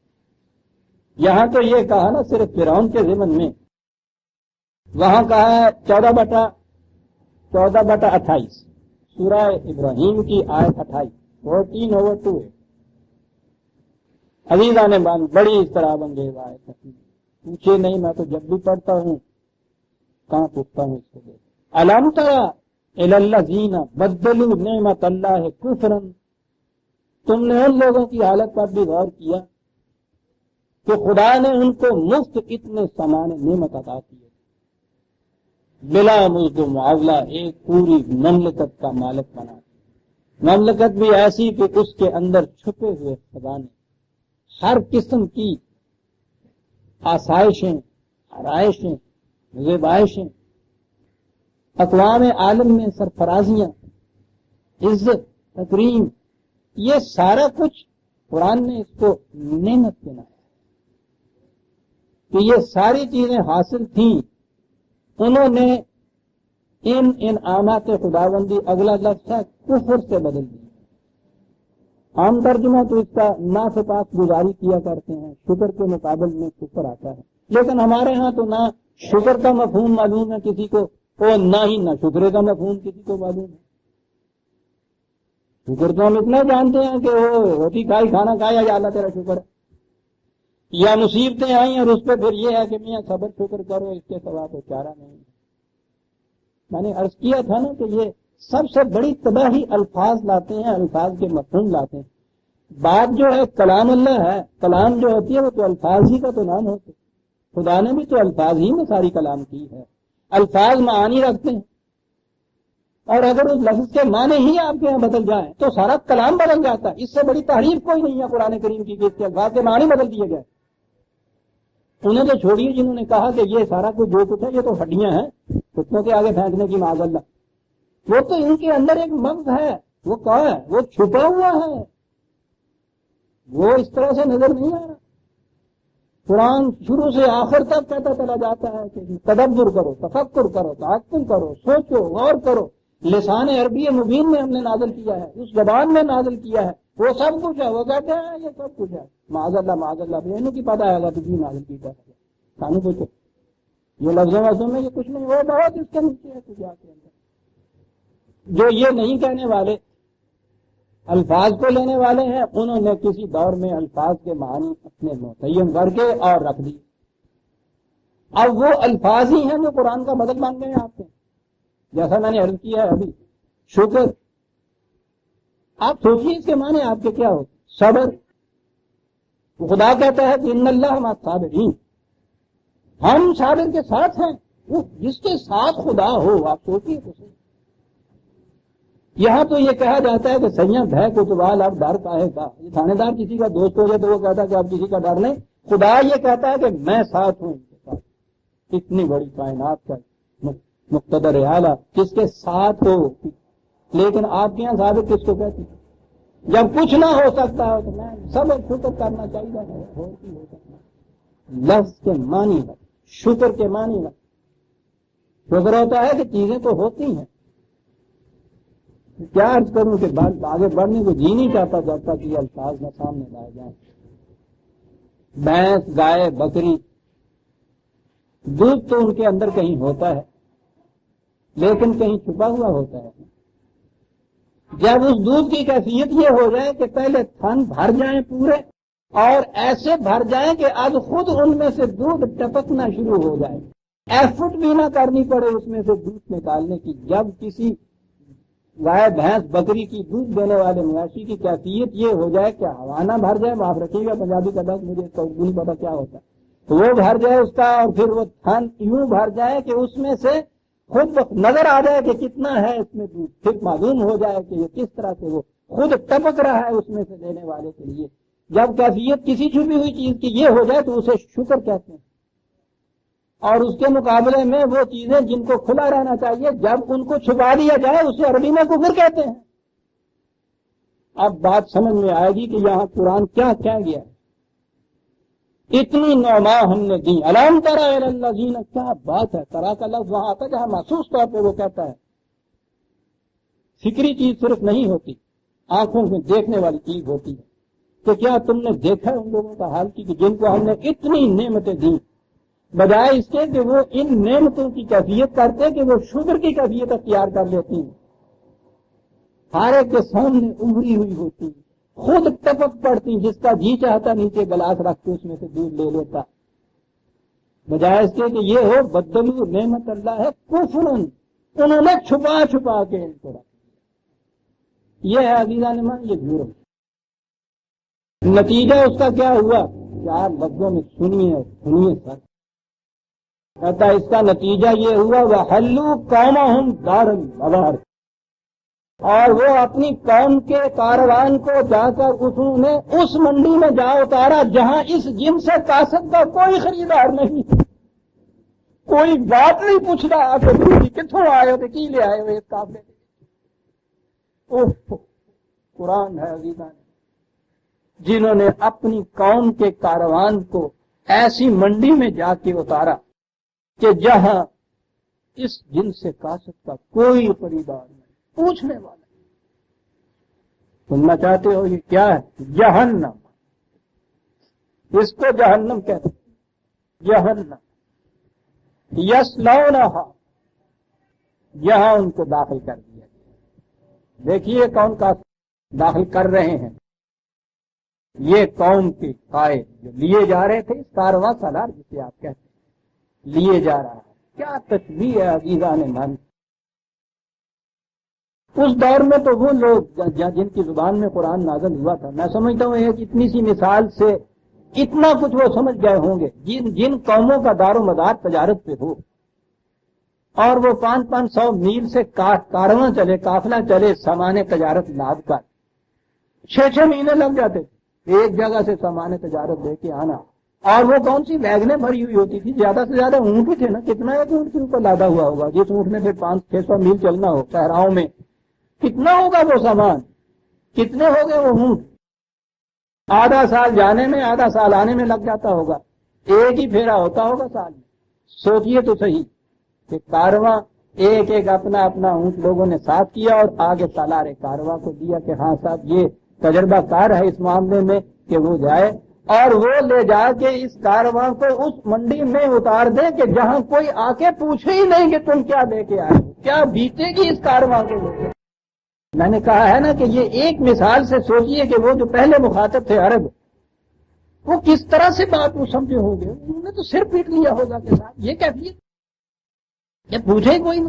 یہاں تو یہ کہا نا صرف فرعون کے ضمن میں، وہاں کہا ہے 14/28 سورہ ابراہیم کی آیت 28 14/2 ہے. عزیزاں نے بڑی اضطراب انگیز آیت ہے. پوچھے نہیں، میں تو جب بھی پڑھتا ہوں کہاں پوچھتا ہوں اس کو. الم تری الی الذین بدلوا نعمت اللہ کفرا، تم نے ان لوگوں کی حالت پر بھی غور کیا کہ خدا نے ان کو مفت اتنے سامان نعمت عطا کیے، بلا مزد و معاوضہ ایک پوری مملکت کا مالک بنا. مملکت بھی ایسی کہ اس کے اندر چھپے ہوئے خزانے، ہر قسم کی آسائشیں، آرائشیں، زیبائشیں، اقوام عالم میں سرفرازیاں، عزت، تکریم، یہ سارا کچھ قرآن نے اس کو نعمت کے نام کہ یہ ساری چیزیں حاصل تھیں. انہوں نے ان انعامات خداوندی اگلا لفظ ہے کفر سے بدل دی. عام ترجمہ تو اس کا نا سپاس گزاری کیا کرتے ہیں، شکر کے مقابل میں کفر آتا ہے. لیکن ہمارے ہاں تو نہ شکر کا مفہوم معلوم ہے کسی کو، اور نہ ہی نہ شکرے کا مفہوم کسی کو معلوم ہے. شکر تو ہم اتنا جانتے ہیں کہ وہ روٹی کھائی، کھانا کھایا، یا اللہ تیرا شکر ہے. یا مصیبتیں آئیں اور اس پہ پھر یہ ہے کہ میاں صبر شکر کرو، اس کے سوا تو چارہ نہیں. میں نے عرض کیا تھا نا کہ یہ سب سے بڑی تباہی الفاظ لاتے ہیں، الفاظ کے مفہوم لاتے ہیں. بات جو ہے کلام اللہ ہے، کلام جو ہوتی ہے وہ تو الفاظ ہی کا تو نام ہوتے. خدا نے بھی تو الفاظ ہی میں ساری کلام کی ہے. الفاظ معانی رکھتے ہیں، اور اگر اس لفظ کے معنی ہی آپ کے یہاں بدل جائیں تو سارا کلام بدل جاتا ہے. اس سے بڑی تعریف کوئی نہیں ہے قرآن کریم کی کہ اس کے الفاظ کے معنی بدل دیے گئے. انہیں تو چھوڑیے جنہوں نے کہا کہ یہ سارا کچھ جو کچھ ہے یہ تو ہڈیاں ہیں کتوں کے آگے پھینکنے کی معاذ اللہ. وہ تو ان کے اندر ایک مغز ہے، وہ کہاں ہے؟ وہ چھپا ہوا ہے، وہ اس طرح سے نظر نہیں آ رہا. قرآن شروع سے آخر تک کہتا چلا جاتا ہے کہ تدبر کرو، تفکر کرو، تعقل کرو، سوچو، غور کرو. لسان عربی مبین میں ہم نے نازل کیا ہے، اس زبان میں نازل کیا ہے. وہ سب کچھ ہے. وہ کہتے ہیں یہ سب کچھ ہے. معاذ اللہ معاذ اللہ، انہوں کی پتہ ہے کہ تجھے نازل کی ہے. سانو پوچھو یہ لفظوں میں یہ کچھ نہیں، وہ بہت اس کے نیچے ہے. تجھے کے اندر جو یہ نہیں کہنے والے، الفاظ کو لینے والے ہیں، انہوں نے کسی دور میں الفاظ کے معنی اپنے متعین کر کے اور رکھ دی. اب وہ الفاظ ہی ہیں جو قرآن کا بدل مان گئے ہیں آپ کے. جیسا میں نے عرض کیا ہے ابھی، شکر، آپ سوچیے اس کے معنی آپ کے کیا ہوتے. صبر، خدا کہتا ہے کہ ان اللہ مع الصابرین، ہم صابر کے ساتھ ہیں. جس کے ساتھ خدا ہو آپ سوچیے تو صحیح. یہاں تو یہ کہا جاتا ہے کہ سیاں بھے کوتوال اب ڈر کا ہے کا. یہ تھانے دار کسی کا دوست ہو جائے تو وہ کہتا ہے کہ اب کسی کا ڈر نہیں. خدا یہ کہتا ہے کہ میں ساتھ ہوں ان کے ساتھ. اتنی بڑی کائنات کا مقتدر اعلیٰ کس کے ساتھ ہو. لیکن آپ کے یہاں ثابت کس کو کہتی ہے؟ جب کچھ نہ ہو سکتا ہے تو میں سب شکر کرنا چاہیے. ہو سکتا لفظ کے معنی ہے، شکر کے معنی ہے. شکر ہوتا ہے کہ چیزیں تو ہوتی ہیں. کیا عرض کروں کہ آگے بڑھنے کو جی نہیں چاہتا جب تک یہ الفاظ نہ سامنے لائے جائیں. بھینس، گائے، بکری، دودھ تو ان کے اندر کہیں ہوتا ہے لیکن کہیں چھپا ہوا ہوتا ہے. جب اس دودھ کی کیفیت یہ ہو جائے کہ پہلے تھن بھر جائیں پورے اور ایسے بھر جائیں کہ اب خود ان میں سے دودھ ٹپکنا شروع ہو جائے، ایفٹ بھی نہ کرنی پڑے اس میں سے دودھ نکالنے کی. جب کسی گائے، بھینس، بکری کی دودھ دینے والے مویشی کی کیفیت یہ ہو جائے کہ ہوا نہ بھر جائے، معاف رکھیے گا پنجابی کا لفظ مجھے اس کا اردو نہیں پتا کیا ہوتا ہے، تو وہ بھر جائے اس کا، اور پھر وہ تھن یوں بھر جائے کہ اس میں سے خود نظر آ جائے کہ کتنا ہے اس میں دودھ. پھر معلوم ہو جائے کہ یہ کس طرح سے وہ خود ٹپک رہا ہے اس میں سے دینے والے کے لیے. جب کیفیت کسی چھپی ہوئی چیز کی یہ ہو جائے تو اسے شکر کہتے ہیں. اور اس کے مقابلے میں وہ چیزیں جن کو کھلا رہنا چاہیے جب ان کو چھپا دیا جائے اسے عربی میں کفر کہتے ہیں. اب بات سمجھ میں آئے گی کہ یہاں قرآن کیا کہہ گیا ہے. اتنی نعما ہم نے دی. الم تری الی الذین، کیا بات ہے. ترا کا لفظ وہاں آتا ہے جہاں محسوس طور پہ وہ کہتا ہے. فکری چیز صرف نہیں ہوتی، آنکھوں میں دیکھنے والی چیز ہوتی ہے. تو کیا تم نے دیکھا ان لوگوں کا حال کی کہ جن کو ہم نے اتنی نعمتیں دی، بجائے اس کے کہ وہ ان نعمتوں کی کیفیت کرتے کہ وہ شکر کی کیفیت اختیار کر لیتی ہیں. ہارے کے سامنے ابری ہوئی ہوتی، خود ٹپک پڑتی، جس کا جی چاہتا نیچے گلاس رکھ کے اس میں سے دودھ لے لیتا. بجائے اس کے کہ یہ ہو بدلو نعمت اللہ ہے کفرن، انہوں نے چھپا چھپا کے ان کو رکھ دیا. یہ ہے عزیزان ایمان، یہ جرم. نتیجہ اس کا کیا ہوا؟ چار لفظوں میں سنیے سر. کہتا اس کا نتیجہ یہ ہوا وَحَلُّوا قَوْمَهُمْ دَارَ الْبَوَارِ، اور وہ اپنی قوم کے کاروان کو جا کر انہوں نے اس منڈی میں جا اتارا جہاں اس جن سے کاسب کا کوئی خریدار نہیں، کوئی بات نہیں پوچھ رہا آپ کتوں آئے ہو کی لے آئے ہو اس قافلے. قرآن ہے عزیزان، جنہوں نے اپنی قوم کے کاروان کو ایسی منڈی میں جا کے اتارا کہ جہاں اس جن سے کاسب کا کوئی خریدار نہیں، پوچھنے والا. سننا چاہتے ہو یہ کیا ہے؟ جہنم. اس کو جہنم کہتے ہیں. جہنم یصلونھا، یہاں ان کو داخل کر دیا گیا. دیکھیے کون کا داخل کر رہے ہیں. یہ قوم کے قائد جو لیے جا رہے تھے، اس کارواں سالار جسے آپ کہتے ہیں، لیے جا رہا ہے. کیا تشبیہ ہے عزیزان من. اس دور میں تو وہ لوگ جن کی زبان میں قرآن نازل ہوا تھا، میں سمجھتا ہوں ایک اتنی سی مثال سے اتنا کچھ وہ سمجھ گئے ہوں گے. جن قوموں کا دار و مدار تجارت پہ ہو اور وہ 500 میل سے کارواں چلے، قافلہ چلے، سامان تجارت لاد کر 6 مہینے لگ جاتے تھے ایک جگہ سے سامان تجارت لے کے آنا. اور وہ کون سی ویگنیں بھری ہوئی ہوتی تھی، زیادہ سے زیادہ اونٹ ہی تھے نا. کتنا ایک اونٹ کے اوپر لادا ہوا ہوگا، جس اونٹ میں پھر 500-600 میل چلنا ہو صحراؤں میں، کتنا ہوگا وہ سامان، کتنے ہو گئے وہ اونٹ. آدھا سال جانے میں آدھا سال آنے میں لگ جاتا ہوگا، ایک ہی پھیرا ہوتا ہوگا سال میں. سوچئے تو صحیح کہ کارواں ایک ایک اپنا اپنا اونٹ لوگوں نے ساتھ کیا اور آگے سالار کارواں کو دیا کہ ہاں صاحب یہ تجربہ کار ہے اس معاملے میں کہ وہ جائے اور وہ لے جا کے اس کارواں کو اس منڈی میں اتار دے کہ جہاں کوئی آ کے پوچھے ہی نہیں کہ تم کیا لے کے آئے، کیا بیتے گی اس کارواں کو. میں نے کہا ہے نا کہ یہ ایک مثال سے سوچئے کہ وہ جو پہلے مخاطب تھے عرب، وہ کس طرح سے بات وہ سمجھے ہوں گے. انہوں نے تو سر پیٹ لیا ہوگا کہ صاحب یہ کیفیت، یہ پوچھے کوئی نہ.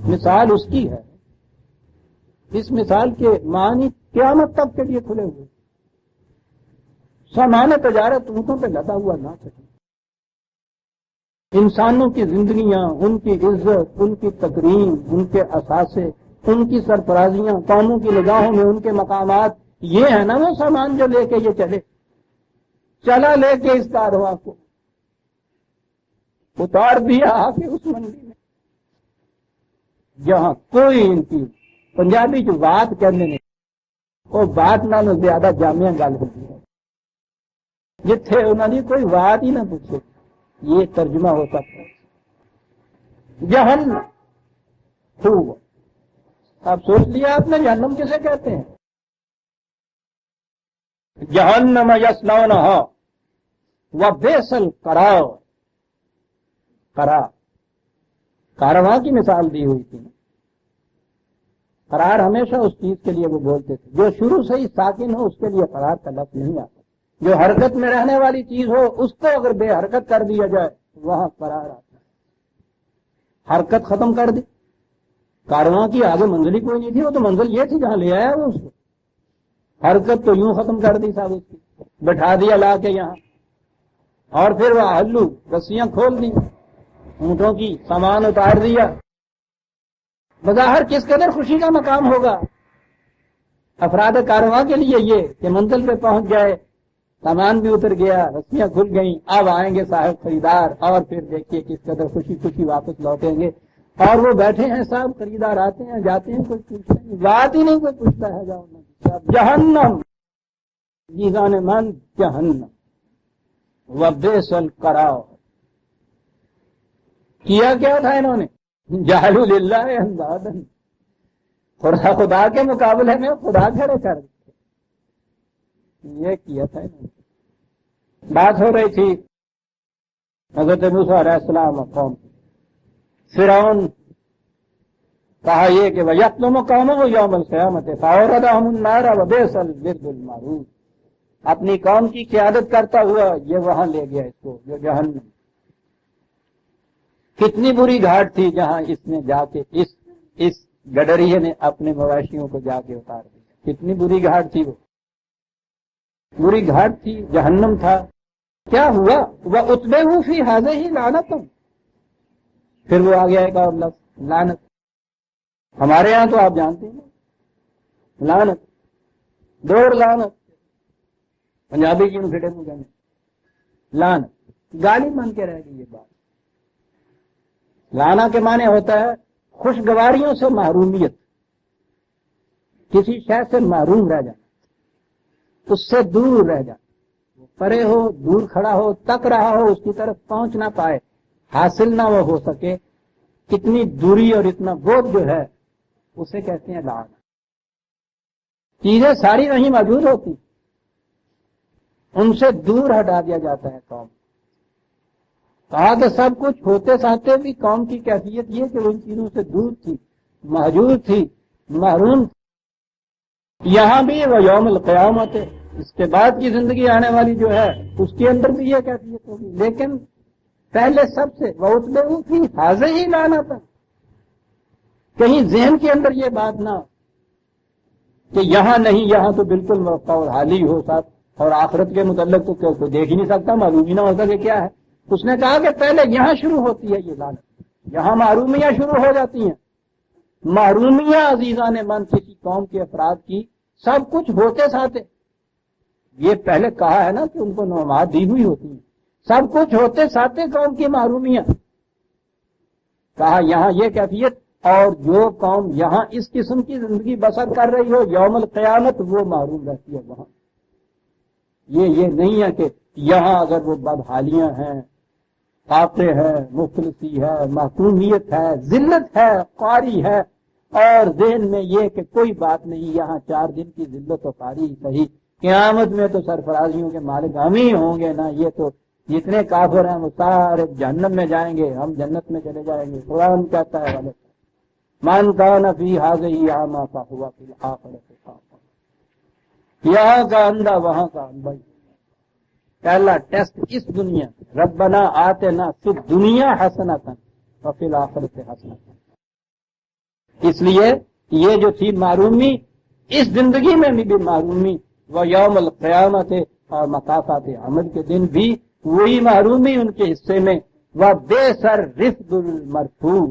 مثال اس کی ہے. اس مثال کے معنی قیامت تک کے لیے کھلے ہوئے. سامان تجارت اونٹوں پہ لدا ہوا نہ سکے. انسانوں کی زندگیاں، ان کی عزت، ان کی تکریم، ان کے اثاثے، ان کی سرفرازیاں، قوموں کی نگاہوں میں ان کے مقامات، یہ ہے نا وہ سامان جو لے کے یہ چلا لے کے اس کارواں کو اتار دیا آ کے اس منڈی میں جہاں کوئی ان کی پنجابی جو بات کرنے نہیں، وہ بات نہ زیادہ جامعہ گل ہوتی ہے جتھے انہوں نے کوئی بات ہی نہ پوچھے. یہ ترجمہ ہو سکتا ہے جہنم. خوب اب سوچ لیا آپ نے جہنم کسے کہتے ہیں؟ جہنم یصلونھا وبئس القرار. قرار کارواں کی مثال دی ہوئی تھی. قرار ہمیشہ اس چیز کے لیے وہ بولتے تھے جو شروع سے ہی ساکن ہو، اس کے لیے قرار کا لفظ نہیں آتا. جو حرکت میں رہنے والی چیز ہو اس کو اگر بے حرکت کر دیا جائے وہاں قرار آتا ہے. حرکت ختم کر دی. کارواں کی آگے منزل ہی کوئی نہیں تھی، وہ تو منزل یہ تھی جہاں لے آیا وہ اس کو. حرکت تو یوں ختم کر دی صاحب اس کی، بٹھا دیا لا کے یہاں، اور پھر وہ ہلو رسیاں کھول دی، اونٹوں کی سامان اتار دیا. بظاہر کس قدر خوشی کا مقام ہوگا افراد کارواں کے لیے یہ کہ منزل پہ پہنچ گئے، سامان بھی اتر گیا، رسیاں کھل گئیں، اب آئیں گے صاحب خریدار اور پھر دیکھیے کس قدر خوشی خوشی واپس لوٹیں گے. اور وہ بیٹھے ہیں صاحب، خریدار آتے ہیں جاتے ہیں، کوئی پوچھتا نہیں، بات ہی نہیں کوئی پوچھتا ہے، جاؤ جہنم جیزان من جہنم وبئس القرار۔ کیا کیا تھا انہوں نے؟ جعلوا للہ اندادا، خدا کے مقابلے میں خدا کھڑے کر دیتے، یہ کیا تھا انہوں نے۔ بات ہو رہی تھی حضرت موسیٰ علیہ السلام قوم، فرعون کہا یہ کہ وَيَقْتُمُ قَوْمَهُ يَوْمَ الْقِيَامَةِ فَأَوْرَدَهُمُ النَّارَ وَبِئْسَ الْوِرْدُ الْمَوْرُودُ، اپنی قوم کی قیادت کرتا ہوا یہ وہاں لے گیا اس کو، جو جہنم۔ کتنی بری گھاٹ تھی جہاں اس نے جا کے اس گڈریے نے اپنے مویشیوں کو جا کے اتار دیا، کتنی بری گھاٹ تھی، وہ بری گھاٹ تھی، جہنم تھا۔ کیا ہوا؟ وَأُتْبِعُوا فِي هَٰذِهِ لَعْنَةً، پھر وہ آ گیا ایک اور لفظ لعنت۔ ہمارے ہاں تو آپ جانتے ہیں لعنت، دوڑ لعنت، پنجابی کی پھٹے میں جانے لعنت، گالی مان کے رہ گئی یہ بات۔ لانا کے معنی ہوتا ہے خوشگواریوں سے محرومیت، کسی شے سے محروم رہ جانا، اس سے دور رہ جانا، پرے ہو، دور کھڑا ہو، تک رہا ہو، اس کی طرف پہنچ نہ پائے، حاصل نہ وہ ہو سکے، کتنی دوری اور اتنا بوجھ جو ہے اسے کہتے ہیں لانا۔ چیزیں ساری وہیں موجود ہوتی، ان سے دور ہٹا دیا جاتا ہے قوم۔ کہا کہ سب کچھ ہوتے ساتھ بھی قوم کی کیفیت یہ کہ وہ ان چیزوں سے دور تھی، محجور تھی، محروم تھی۔ یہاں بھی وہ یوم القیامت، اس کے بعد کی زندگی آنے والی جو ہے اس کے اندر بھی یہ کیفیت ہوگی، لیکن پہلے سب سے وَأُتْبِعُوا فِي هَٰذِهِ لَعْنَةً، کہیں ذہن کے اندر یہ بات نہ کہ یہاں نہیں، یہاں تو بالکل موقع اور حالی ہو ساتھ، اور آخرت کے متعلق تو کوئی دیکھ ہی نہیں سکتا، معلوم ہی نہ ہوتا کہ کیا ہے۔ اس نے کہا کہ پہلے یہاں شروع ہوتی ہے یہ لعنت، یہاں محرومیاں شروع ہو جاتی ہیں۔ محرومیاں عزیزان من کسی قوم کے افراد کی سب کچھ ہوتے ساتھ، یہ پہلے کہا ہے نا کہ ان کو نعمات دی ہوئی ہوتی ہیں، سب کچھ ہوتے ساتھ قوم کی محرومیاں، کہا یہاں یہ کیفیت، اور جو قوم یہاں اس قسم کی زندگی بسر کر رہی ہو یوم القیامت وہ محروم رہتی ہے وہاں۔ یہ نہیں ہے کہ یہاں اگر وہ بدحالیاں ہیں، فاقے ہے، مفلسی ہے، محکومیت ہے، ذلت ہے، قاری ہے، اور ذہن میں یہ کہ کوئی بات نہیں، یہاں 4 دن کی ذلت و قاری صحیح، قیامت میں تو سرفرازیوں کے مالک ہم ہی ہوں گے نا، یہ تو جتنے کافر ہیں وہ سارے جہنم میں جائیں گے، ہم جنت میں چلے جائیں گے۔ قرآن کہتا ہے والے من کان فی ہذہ اعمی فہو فی الآخرۃ اعمی، یہاں کا اندھا وہاں کا اندھا۔ پہلا ٹیسٹ اس دنیا، ربنا آتنا فی الدنیا حسنۃ وفی الآخرۃ حسنۃ۔ اس لیے یہ جو تھی معرومی، اس زندگی میں بھی معرومی، وہ یوم القیامت اور مقافات عمل کے دن بھی وہی محرومی ان کے حصے میں، وہ بے سر رفد المرفوع۔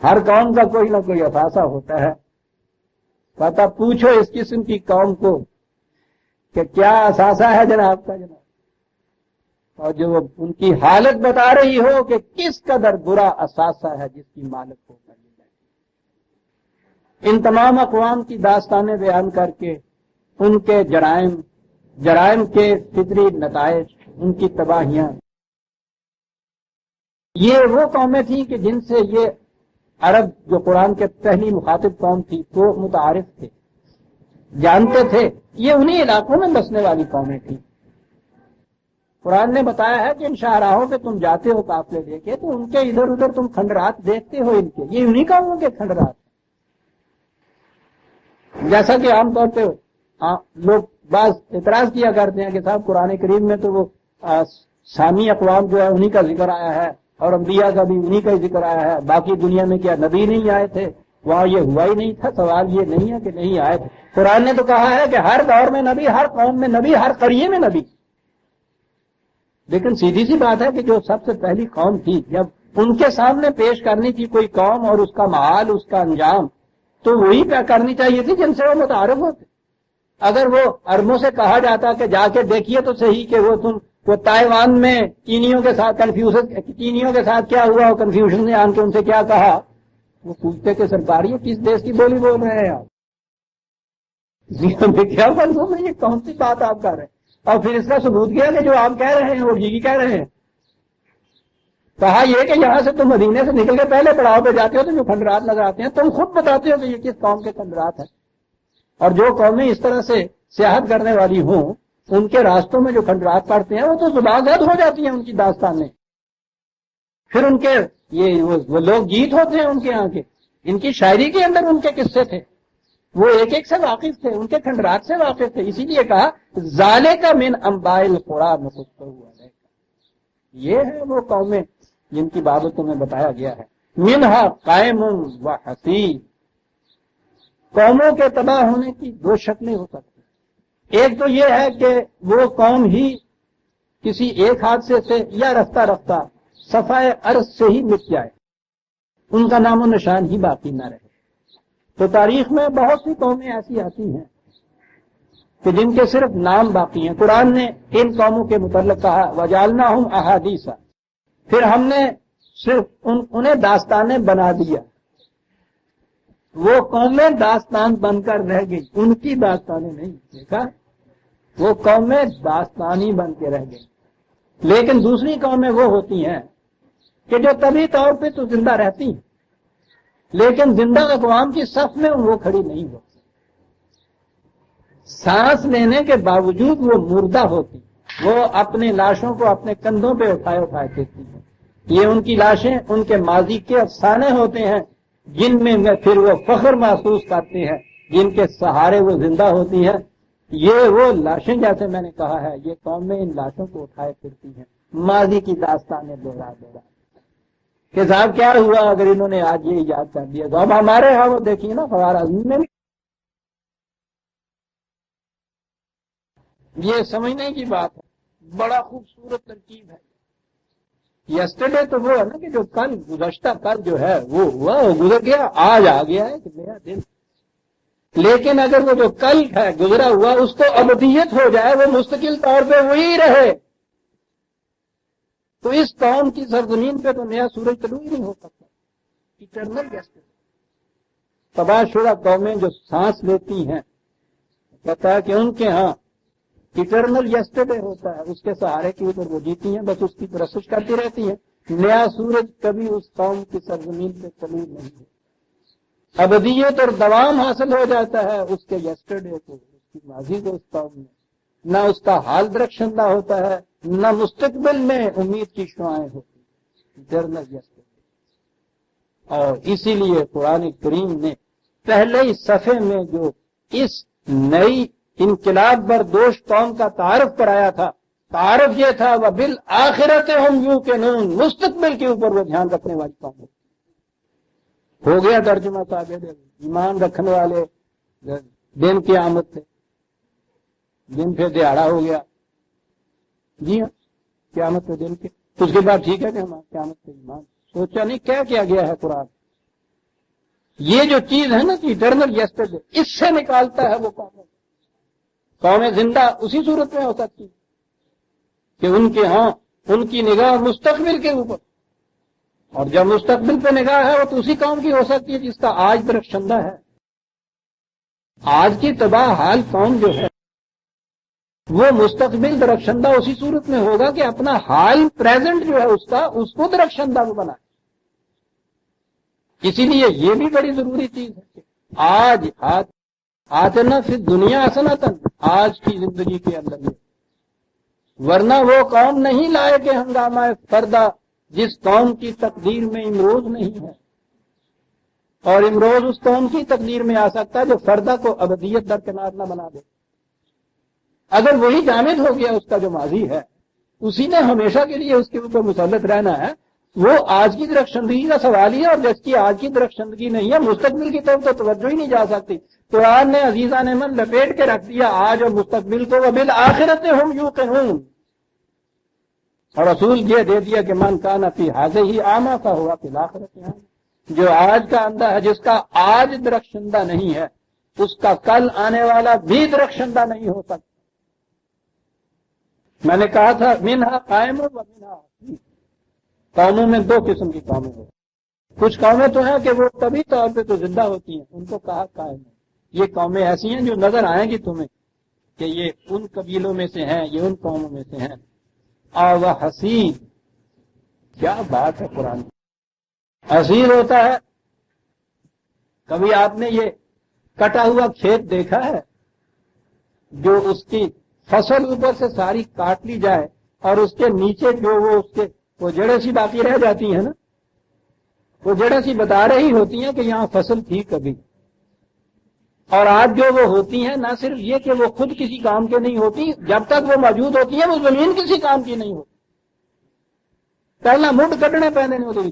ہر قوم کا کوئی نہ کوئی اثاثہ ہوتا ہے، پتہ پوچھو اس قسم کی قوم کو کہ کیا اثاثہ ہے جناب کا، جناب، اور جو ان کی حالت بتا رہی ہو کہ کس قدر برا اثاثہ ہے جس کی مالک ہو کر ان تمام اقوام کی داستانیں بیان کر کے ان کے جرائم کے فطری نتائج، ان کی تباہیاں، یہ وہ قومیں تھیں کہ جن سے یہ عرب جو قرآن کے پہلی مخاطب قوم تھی وہ متعارف تھے، جانتے تھے، یہ انہی علاقوں میں بسنے والی قومیں تھیں۔ قرآن نے بتایا ہے کہ ان شاہراہوں پہ تم جاتے ہو قافلے لے کے تو ان کے ادھر ادھر تم کھنڈرات دیکھتے ہو، ان کے یہ انہی قوموں کے کھنڈرات، جیسا کہ عام طور پہ لوگ بعض اعتراض کیا کرتے ہیں کہ صاحب قرآن کریم میں تو وہ سامی اقوام جو ہے انہی کا ذکر آیا ہے، اور انبیاء کا بھی انہی کا ہی ذکر آیا ہے، باقی دنیا میں کیا نبی نہیں آئے تھے؟ وہاں یہ ہوا ہی نہیں تھا؟ سوال یہ نہیں ہے کہ نہیں آئے تھے، قرآن نے تو کہا ہے کہ ہر دور میں نبی، ہر قوم میں نبی، ہر قریے میں نبی۔ لیکن سیدھی سی بات ہے کہ جو سب سے پہلی قوم تھی، جب ان کے سامنے پیش کرنی تھی کوئی قوم اور اس کا محال، اس کا انجام، تو وہی کرنی چاہیے تھی جن سے وہ متعارف ہوتے۔ اگر وہ عربوں سے کہا جاتا کہ جا کے دیکھیے تو صحیح کہ وہ تم وہ تائیوان میں چینیوں کے ساتھ چینیوں کے ساتھ کیا ہوا، کنفیوژن نے آن کے ان سے کیا کہا، وہ پوچھتے کہ سرکار یہ کس دیش کی بولی بول رہے ہیں آپ، میں کیا منظور ہے، یہ کون سی بات آپ کر رہے ہیں؟ اور پھر اس کا ثبوت کیا کہ جو آپ کہہ رہے ہیں وہ یہی کہہ رہے ہیں. کہا یہ کہ یہاں سے تم مدینے سے نکل کے پہلے پڑاؤ پہ جاتے ہو تو جو کھنڈرات نظر آتے ہیں تم خود بتاتے ہو کہ یہ کس قوم کے کھنڈرات ہیں. اور جو قومیں اس طرح سے سیاحت کرنے والی ہوں ان کے راستوں میں جو کھنڈرات پڑتے ہیں وہ تو زباغت ہو جاتی ہیں ان کی داستانیں. پھر ان کے یہ وہ لوگ گیت ہوتے ہیں ان کے یہاں کے، ان کی شاعری کے اندر ان کے قصے تھے، وہ ایک ایک سے واقف تھے، ان کے کھنڈرات سے واقف تھے. اسی لیے کہا ذالک من انباء القری نقصہ علیک، یہ ہے وہ قومیں جن کی بابت تمہیں بتایا گیا ہے. منہا قائم و حسین، قوموں کے تباہ ہونے کی دو شکلیں ہو سکتی. ایک تو یہ ہے کہ وہ قوم ہی کسی ایک حادثے سے یا رفتہ رفتہ صفحہ ارض سے ہی مٹ جائے، ان کا نام و نشان ہی باقی نہ رہے. تو تاریخ میں بہت سی قومیں ایسی آتی ہیں کہ جن کے صرف نام باقی ہیں. قرآن نے ان قوموں کے متعلق کہا وَجَعَلْنَاهُمْ أَحَادِيثًا، پھر ہم نے صرف انہیں داستانیں بنا دیا. وہ قومیں داستان بن کر رہ گئی، ان کی داستانیں نہیں. دیکھا، وہ قومیں داستانی بن کے رہ گئی. لیکن دوسری قومیں وہ ہوتی ہیں کہ جو طبی طور پہ تو زندہ رہتی ہیں لیکن زندہ اقوام کی صف میں وہ کھڑی نہیں ہوتی، سانس لینے کے باوجود وہ مردہ ہوتی، وہ اپنی لاشوں کو اپنے کندھوں پہ اٹھائے اٹھائے دیتی ہیں. یہ ان کی لاشیں ان کے ماضی کے افسانے ہوتے ہیں جن میں پھر وہ فخر محسوس کرتے ہیں، جن کے سہارے وہ زندہ ہوتی ہیں. یہ وہ لاشیں جیسے میں نے کہا ہے، یہ قومیں ان لاشوں کو اٹھائے پھرتی ہیں، ماضی کی داستانیں دوہرا دوہرا کہ صاحب کیا ہوا اگر انہوں نے آج یہ یاد کر دیا تو اب ہمارے ہاں وہ دیکھیے نا خوارزمی میں بھی یہ سمجھنے کی بات ہے. بڑا خوبصورت ترکیب ہے. یسٹرڈے تو وہ ہے نا کہ جو کل گزشتہ کل جو ہے وہ ہوا وہ گزر گیا، آج آ گیا ہے کہ نیا دن. لیکن اگر وہ جو کل ہے گزرا ہوا اس کو ابدیت ہو جائے، وہ مستقل طور پہ وہی رہے، تو اس قوم کی سرزمین پہ تو نیا سورج طلوع ہی نہیں ہو سکتا. Eternal yesterday. تباہ شدہ قومیں جو سانس لیتی ہیں کہتا ہے کہ ان کے ہاں ایٹرنل یسٹرڈے ہوتا ہے، اس کے سہارے کے اوپر وہ جیتی ہیں، بس اس کی پرستش کرتی رہتی ہیں. نیا سورج کبھی اس قوم کی سرزمین پہ طلوع نہیں ہوتا. ابدیت اور دوام حاصل ہو جاتا ہے اس کے یسٹرڈے کو، اس کی ماضی کو. اس قوم میں نہ اس کا حال درخشندہ ہوتا ہے، نہ مستقبل میں امید کی شعائیں ہوتی. Eternal yesterday. اور اسی لیے قرآن کریم نے پہلے ہی صفحے میں جو اس نئی انقلاب بردوش قوم کا تعارف کرایا تھا، تعارف یہ تھا وَبِالْآخِرَةِ هُمْ يُوقِنُونَ، مستقبل کے اوپر وہ دھیان رکھنے والی قوم ہو گیا. ترجمہ صاحب ایمان رکھنے والے دن قیامت تھے، دن پھر دہاڑا ہو گیا. جی ہاں، قیامت کے دن کے اس کے بعد ٹھیک ہے کہ ہم قیامت کے ایمان سوچا نہیں کیا گیا ہے قرآن. یہ جو چیز ہے نا کہ ایٹرنل یسٹرڈے، اس سے نکالتا ہے وہ قومیں زندہ اسی صورت میں ہو سکتی کہ ان کے ہاں ان کی نگاہ مستقبل کے اوپر، اور جب مستقبل پہ نگاہ ہے وہ تو اسی قوم کی ہو سکتی ہے جس کا آج درخشندہ ہے. آج کی تباہ حال قوم جو ہے وہ مستقبل درخشندہ اسی صورت میں ہوگا کہ اپنا حال پریزنٹ جو ہے اس کو درخشندہ وہ بنائے. اسی لیے یہ بھی بڑی ضروری چیز ہے کہ آج آتنا فی دنیا حسنۃ، آج کی زندگی کے اندر یہ، ورنہ وہ قوم نہیں لائے کہ ہنگامہ فردہ جس قوم کی تقدیر میں امروز نہیں ہے، اور امروز اس قوم کی تقدیر میں آ سکتا ہے جو فردہ کو ابدیت درکنار نہ بنا دے. اگر وہی جامد ہو گیا اس کا جو ماضی ہے، اسی نے ہمیشہ کے لیے اس کے اوپر مسلط رہنا ہے، وہ آج کی درخشندگی کا سوال ہی ہے. اور جس کی آج کی درخشندگی نہیں ہے مستقبل کی طرف تو توجہ ہی نہیں جا سکتی. قرآن نے عزیزان من لپیٹ کے رکھ دیا آج اور مستقبل کو وبالآخرۃ ہم یوقنون، اور اصول یہ دے دیا کہ من کان فی ہذہ اعمی فہو فی الآخرۃ اعمی. جو آج کا اندھا ہے، جس کا آج درخشندہ نہیں ہے، اس کا کل آنے والا بھی درخشندہ نہیں ہو سکتا. میں نے کہا تھا منہا قائم و منہا حسید، قوموں میں دو قسم کی قومیں ہیں، کچھ قومیں تو ہیں کہ وہ طبی طور پہ تو زندہ ہوتی ہیں، ان کو کہا قائم ہے، یہ قومیں ایسی ہیں جو نظر آئیں گی تمہیں کہ یہ ان قبیلوں میں سے ہیں، یہ ان قوموں میں سے ہیں۔ و حسید، کیا بات ہے قرآن کی، حسید ہوتا ہے، کبھی آپ نے یہ کٹا ہوا کھیت دیکھا ہے جو اس کی فصل اوپر سے ساری کاٹ لی جائے اور اس کے نیچے جو وہ جڑیں سی باقی رہ جاتی ہیں نا، وہ جڑیں سی بتا رہی ہوتی ہیں کہ یہاں فصل تھی کبھی، اور آج جو وہ ہوتی ہیں نہ صرف یہ کہ وہ خود کسی کام کے نہیں ہوتی، جب تک وہ موجود ہوتی ہیں وہ زمین کسی کام کی نہیں ہوتی، پہلا مڈ کٹنے پہنے نہیں ہوتی۔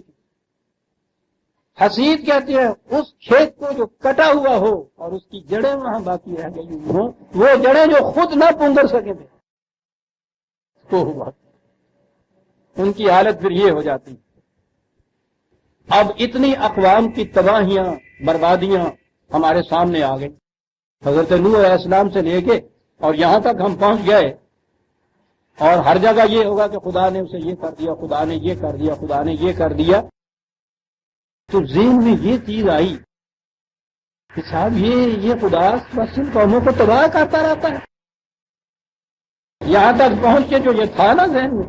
حسید کہتے ہیں اس کھیت کو جو کٹا ہوا ہو اور اس کی جڑیں وہاں باقی رہ گئی ہوں، وہ جڑیں جو خود نہ پونگر سکے تھے، تو ہوا ان کی حالت پھر یہ ہو جاتی۔ اب اتنی اقوام کی تباہیاں بربادیاں ہمارے سامنے آ گئی، حضرت نوح علیہ السلام سے لے کے اور یہاں تک ہم پہنچ گئے، اور ہر جگہ یہ ہوگا کہ خدا نے اسے یہ کر دیا، خدا نے یہ کر دیا، خدا نے یہ کر دیا۔ تو ذہن میں یہ چیز آئی کہ صاحب یہ خدا بس ان قوموں کو تباہ کرتا رہتا ہے۔ یہاں تک پہنچ کے جو یہ تھا نا ذہن میں،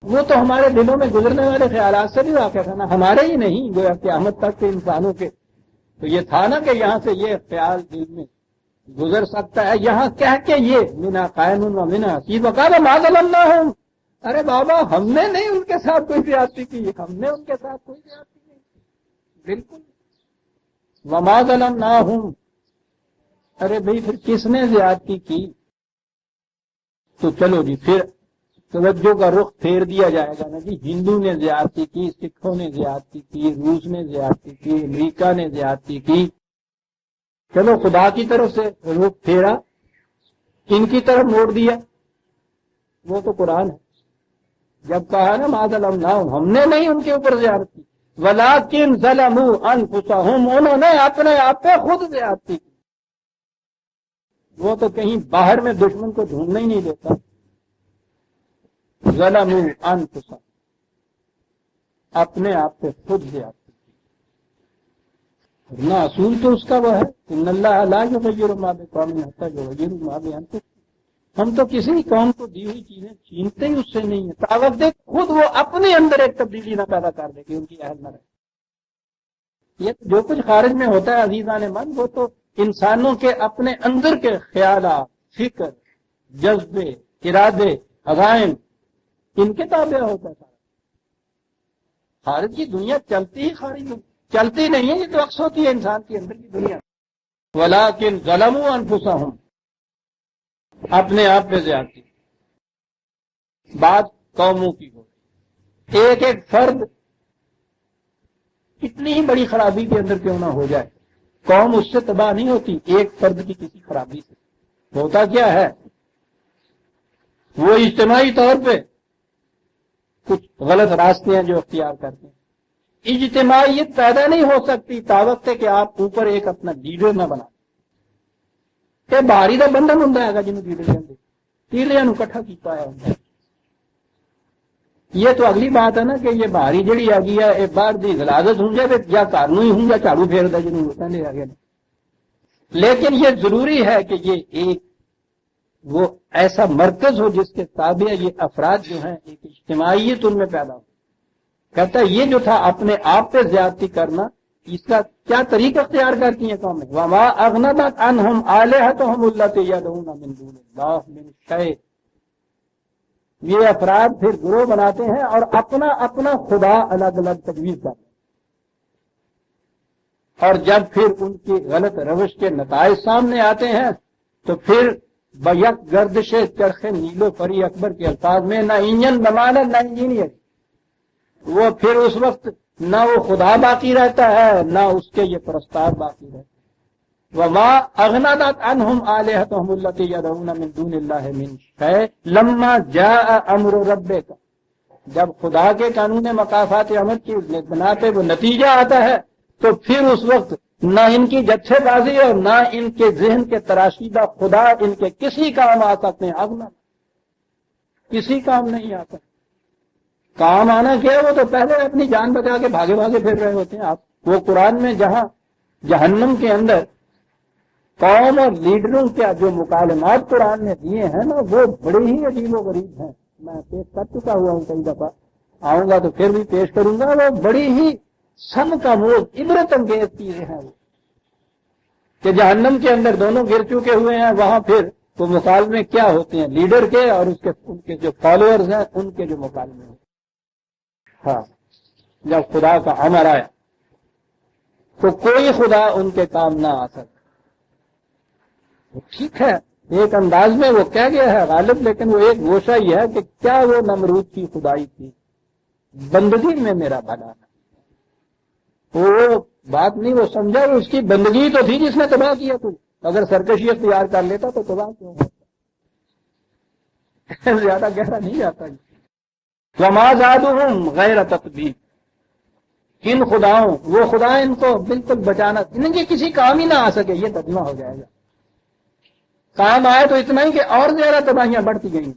وہ تو ہمارے دلوں میں گزرنے والے خیالات سے بھی واقع تھا نا، ہمارے ہی نہیں، گویا قیامت تک کے انسانوں کے۔ تو یہ تھا نا کہ یہاں سے یہ خیال دل میں گزر سکتا ہے، یہاں کہہ کے یہ منا قائم و منا حسید وقال ما ظلمناہم، ارے بابا ہم نے نہیں ان کے ساتھ کوئی زیادتی کی، ہم نے ان کے ساتھ کوئی زیادتی نہیں، بالکل۔ وما ظلمناہم، ارے بھئی پھر کس نے زیادتی کی؟ تو چلو جی پھر توجہ کا رخ پھیر دیا جائے گا نا جی، ہندو نے زیادتی کی، سکھوں نے زیادتی کی، روس نے زیادتی کی، امریکہ نے زیادتی کی، چلو خدا کی طرف سے رخ پھیرا، ان کی طرف موڑ دیا، وہ تو قرآن ہے۔ جب کہا نا ما ظلمناہم، ہم نے نہیں ان کے اوپر زیادتی، ولکن ظلموا انفسہم، انہوں نے اپنے آپ پہ خود زیادتی کی۔ وہ تو کہیں باہر میں دشمن کو ڈھونڈنے ہی نہیں دیتا، ظلموا انفسہم، اپنے آپ پہ خود زیادتی کی۔ نہ اصول تو اس کا وہ ہے ان اللہ لا یغیر ما بقوم حتی یغیروا ما بانفسہم، ہم تو کسی قوم کو دی ہوئی چیزیں چھینتے ہی اس سے نہیں ہے، طاقت دے خود وہ اپنے اندر ایک تبدیلی نہ پیدا کر دے کہ ان کی اہل نہ رہے۔ یہ جو کچھ خارج میں ہوتا ہے عزیزان من، وہ تو انسانوں کے اپنے اندر کے خیالات، فکر، جذبے، ارادے، عزائم، ان کے تابع ہوتا ہے۔ خارج کی دنیا چلتی ہی خارج میں چلتی نہیں ہے، یہ تو عکس ہوتی ہے انسان کے اندر کی دنیا۔ ولیکن ظلموا انفسہم، اپنے آپ پہ زیادتی۔ بات قوموں کی ہو، ایک ایک فرد کتنی ہی بڑی خرابی کے اندر کیوں نہ ہو جائے، قوم اس سے تباہ نہیں ہوتی ایک فرد کی کسی خرابی سے۔ ہوتا کیا ہے، وہ اجتماعی طور پہ کچھ غلط راستے ہیں جو اختیار کرتے ہیں۔ اجتماعیت پیدا نہیں ہو سکتی طاقت سے کہ آپ اوپر ایک اپنا لیڈر نہ بنا کہ باہری کا بندہ ہوں گا جنہوں لیڈر کہتے تیلیاں کٹھا کیتا ہے۔ یہ تو اگلی بات ہے نا کہ یہ باہری جڑی آ گئی ہے باہر دی غلاظت ہوں گے یا کارنو ہی ہوں گا جھاڑو پھیرتا جنہوں کہنے آ گیا، لیکن یہ ضروری ہے کہ یہ ایک وہ ایسا مرکز ہو جس کے تابع یہ افراد جو ہیں ایک اجتماعیت ان میں پیدا ہو۔ کہتا ہے یہ جو تھا اپنے آپ پہ زیادتی کرنا، اس کا کیا طریقہ اختیار کرتی ہیں قومیں، وما اغنت عنہم آلہتہم التی یدعون من دون اللہ من شیء، یہ افراد پھر گروہ بناتے ہیں اور اپنا اپنا خدا الگ الگ تجویز کرتے ہیں، اور جب پھر ان کی غلط روش کے نتائج سامنے آتے ہیں تو پھر بیک گردش چرخ نیل و فری اکبر کے الفاظ میں نہ انجن بمانا نہ انجینئر، وہ پھر اس وقت نہ وہ خدا باقی رہتا ہے نہ اس کے یہ پرستار باقی رہتے ہیں۔ وما اغنت عنہم آلہتہم التی یدعون من دون اللہ من شیء لما جاء امر ربک، جب خدا کے قانون مکافات عمل کی بنا پہ وہ نتیجہ آتا ہے تو پھر اس وقت نہ ان کی جتھے بازی اور نہ ان کے ذہن کے تراشیدہ خدا ان کے کسی کام آ سکتے ہیں۔ اغنت کسی کام نہیں آتا. کام آنا کیا ہے؟ وہ تو پہلے اپنی جان بچا کے بھاگے بھاگے پھر رہے ہوتے ہیں. آپ وہ قرآن میں جہاں جہنم کے اندر قوم اور لیڈروں کے جو مکالمات قرآن نے دیے ہیں نا، وہ بڑے ہی عجیب و غریب ہیں. میں پیش کر چکا ہوا ہوں کئی دفعہ، آؤں گا تو پھر بھی پیش کروں گا. وہ بڑی ہی سم کا موز عبرت انگیز چیزیں ہیں وہ، کہ جہنم کے اندر دونوں گر چکے ہوئے ہیں. وہاں پھر وہ مکالمے کیا ہوتے ہیں لیڈر کے اور ان کے جو فالوورز ہیں ان کے جو مکالمے ہیں. ہاں، جب خدا کا امر آیا تو کوئی خدا ان کے کام نہ آ سکتا. ٹھیک ہے، ایک انداز میں وہ کہہ گیا ہے غالب، لیکن وہ ایک گوشہ ہی ہے کہ کیا وہ نمرود کی خدائی تھی؟ بندگی میں میرا بھلا ہے. وہ بات نہیں وہ سمجھا، اس کی بندگی تو تھی جس نے تباہ کیا. تو اگر سرکشی اختیار کر لیتا تو تباہ کیوں ہوتا؟ زیادہ گہرا نہیں جاتا. وما زادہم غیر تتبیب. ان خداؤں، وہ خدا ان کو بالکل بچانا، ان کے کسی کام ہی نہ آ سکے، یہ ترجمہ ہو جائے گا. کام آئے تو اتنا ہی کہ اور زیادہ تباہیاں بڑھتی گئیں.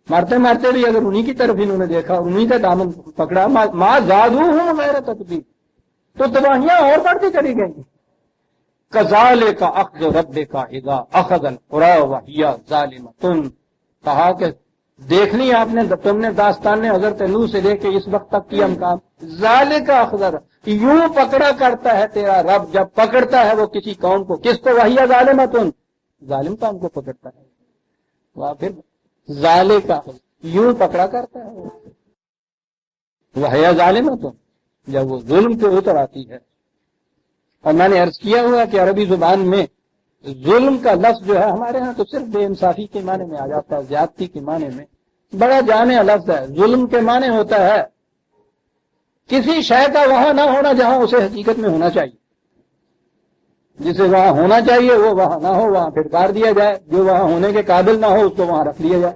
مرتے مرتے بھی اگر انہی کی طرف انہوں نے دیکھا، انہی کا دامن پکڑا، ما زادوہم غیر تتبیب، تو تباہیاں اور بڑھتی چلی گئیں. کذالک اخذ ربک اذا اخذ القری وہی ظالمۃ. کہا کہ دیکھ لی آپ نے، تم نے داستان نے حضرت نوح سے لے کے اس وقت تک کی ہم کام. ذالک اخذ، یوں پکڑا کرتا ہے تیرا رب جب پکڑتا ہے وہ کسی قوم کو. کس کو؟ وہی ظالمۃ، ظالم قوم کو پکڑتا ہے. وہاں پھر ذالک اخذ، یوں پکڑا کرتا ہے وہی ظالمۃ، جب وہ ظلم پہ اتر آتی ہے. اور میں نے عرض کیا ہوا کہ عربی زبان میں ظلم کا لفظ جو ہے ہمارے ہاں تو صرف بے انصافی کے معنی میں آ جاتا ہے، زیادتی کے معنی میں. بڑا جامع لفظ ہے. ظلم کے معنی ہوتا ہے کسی شے کا وہاں نہ ہونا جہاں اسے حقیقت میں ہونا چاہیے. جسے وہاں ہونا چاہیے وہ وہاں نہ ہو، وہاں پھٹکار دیا جائے. جو وہاں ہونے کے قابل نہ ہو اس کو وہاں رکھ لیا جائے.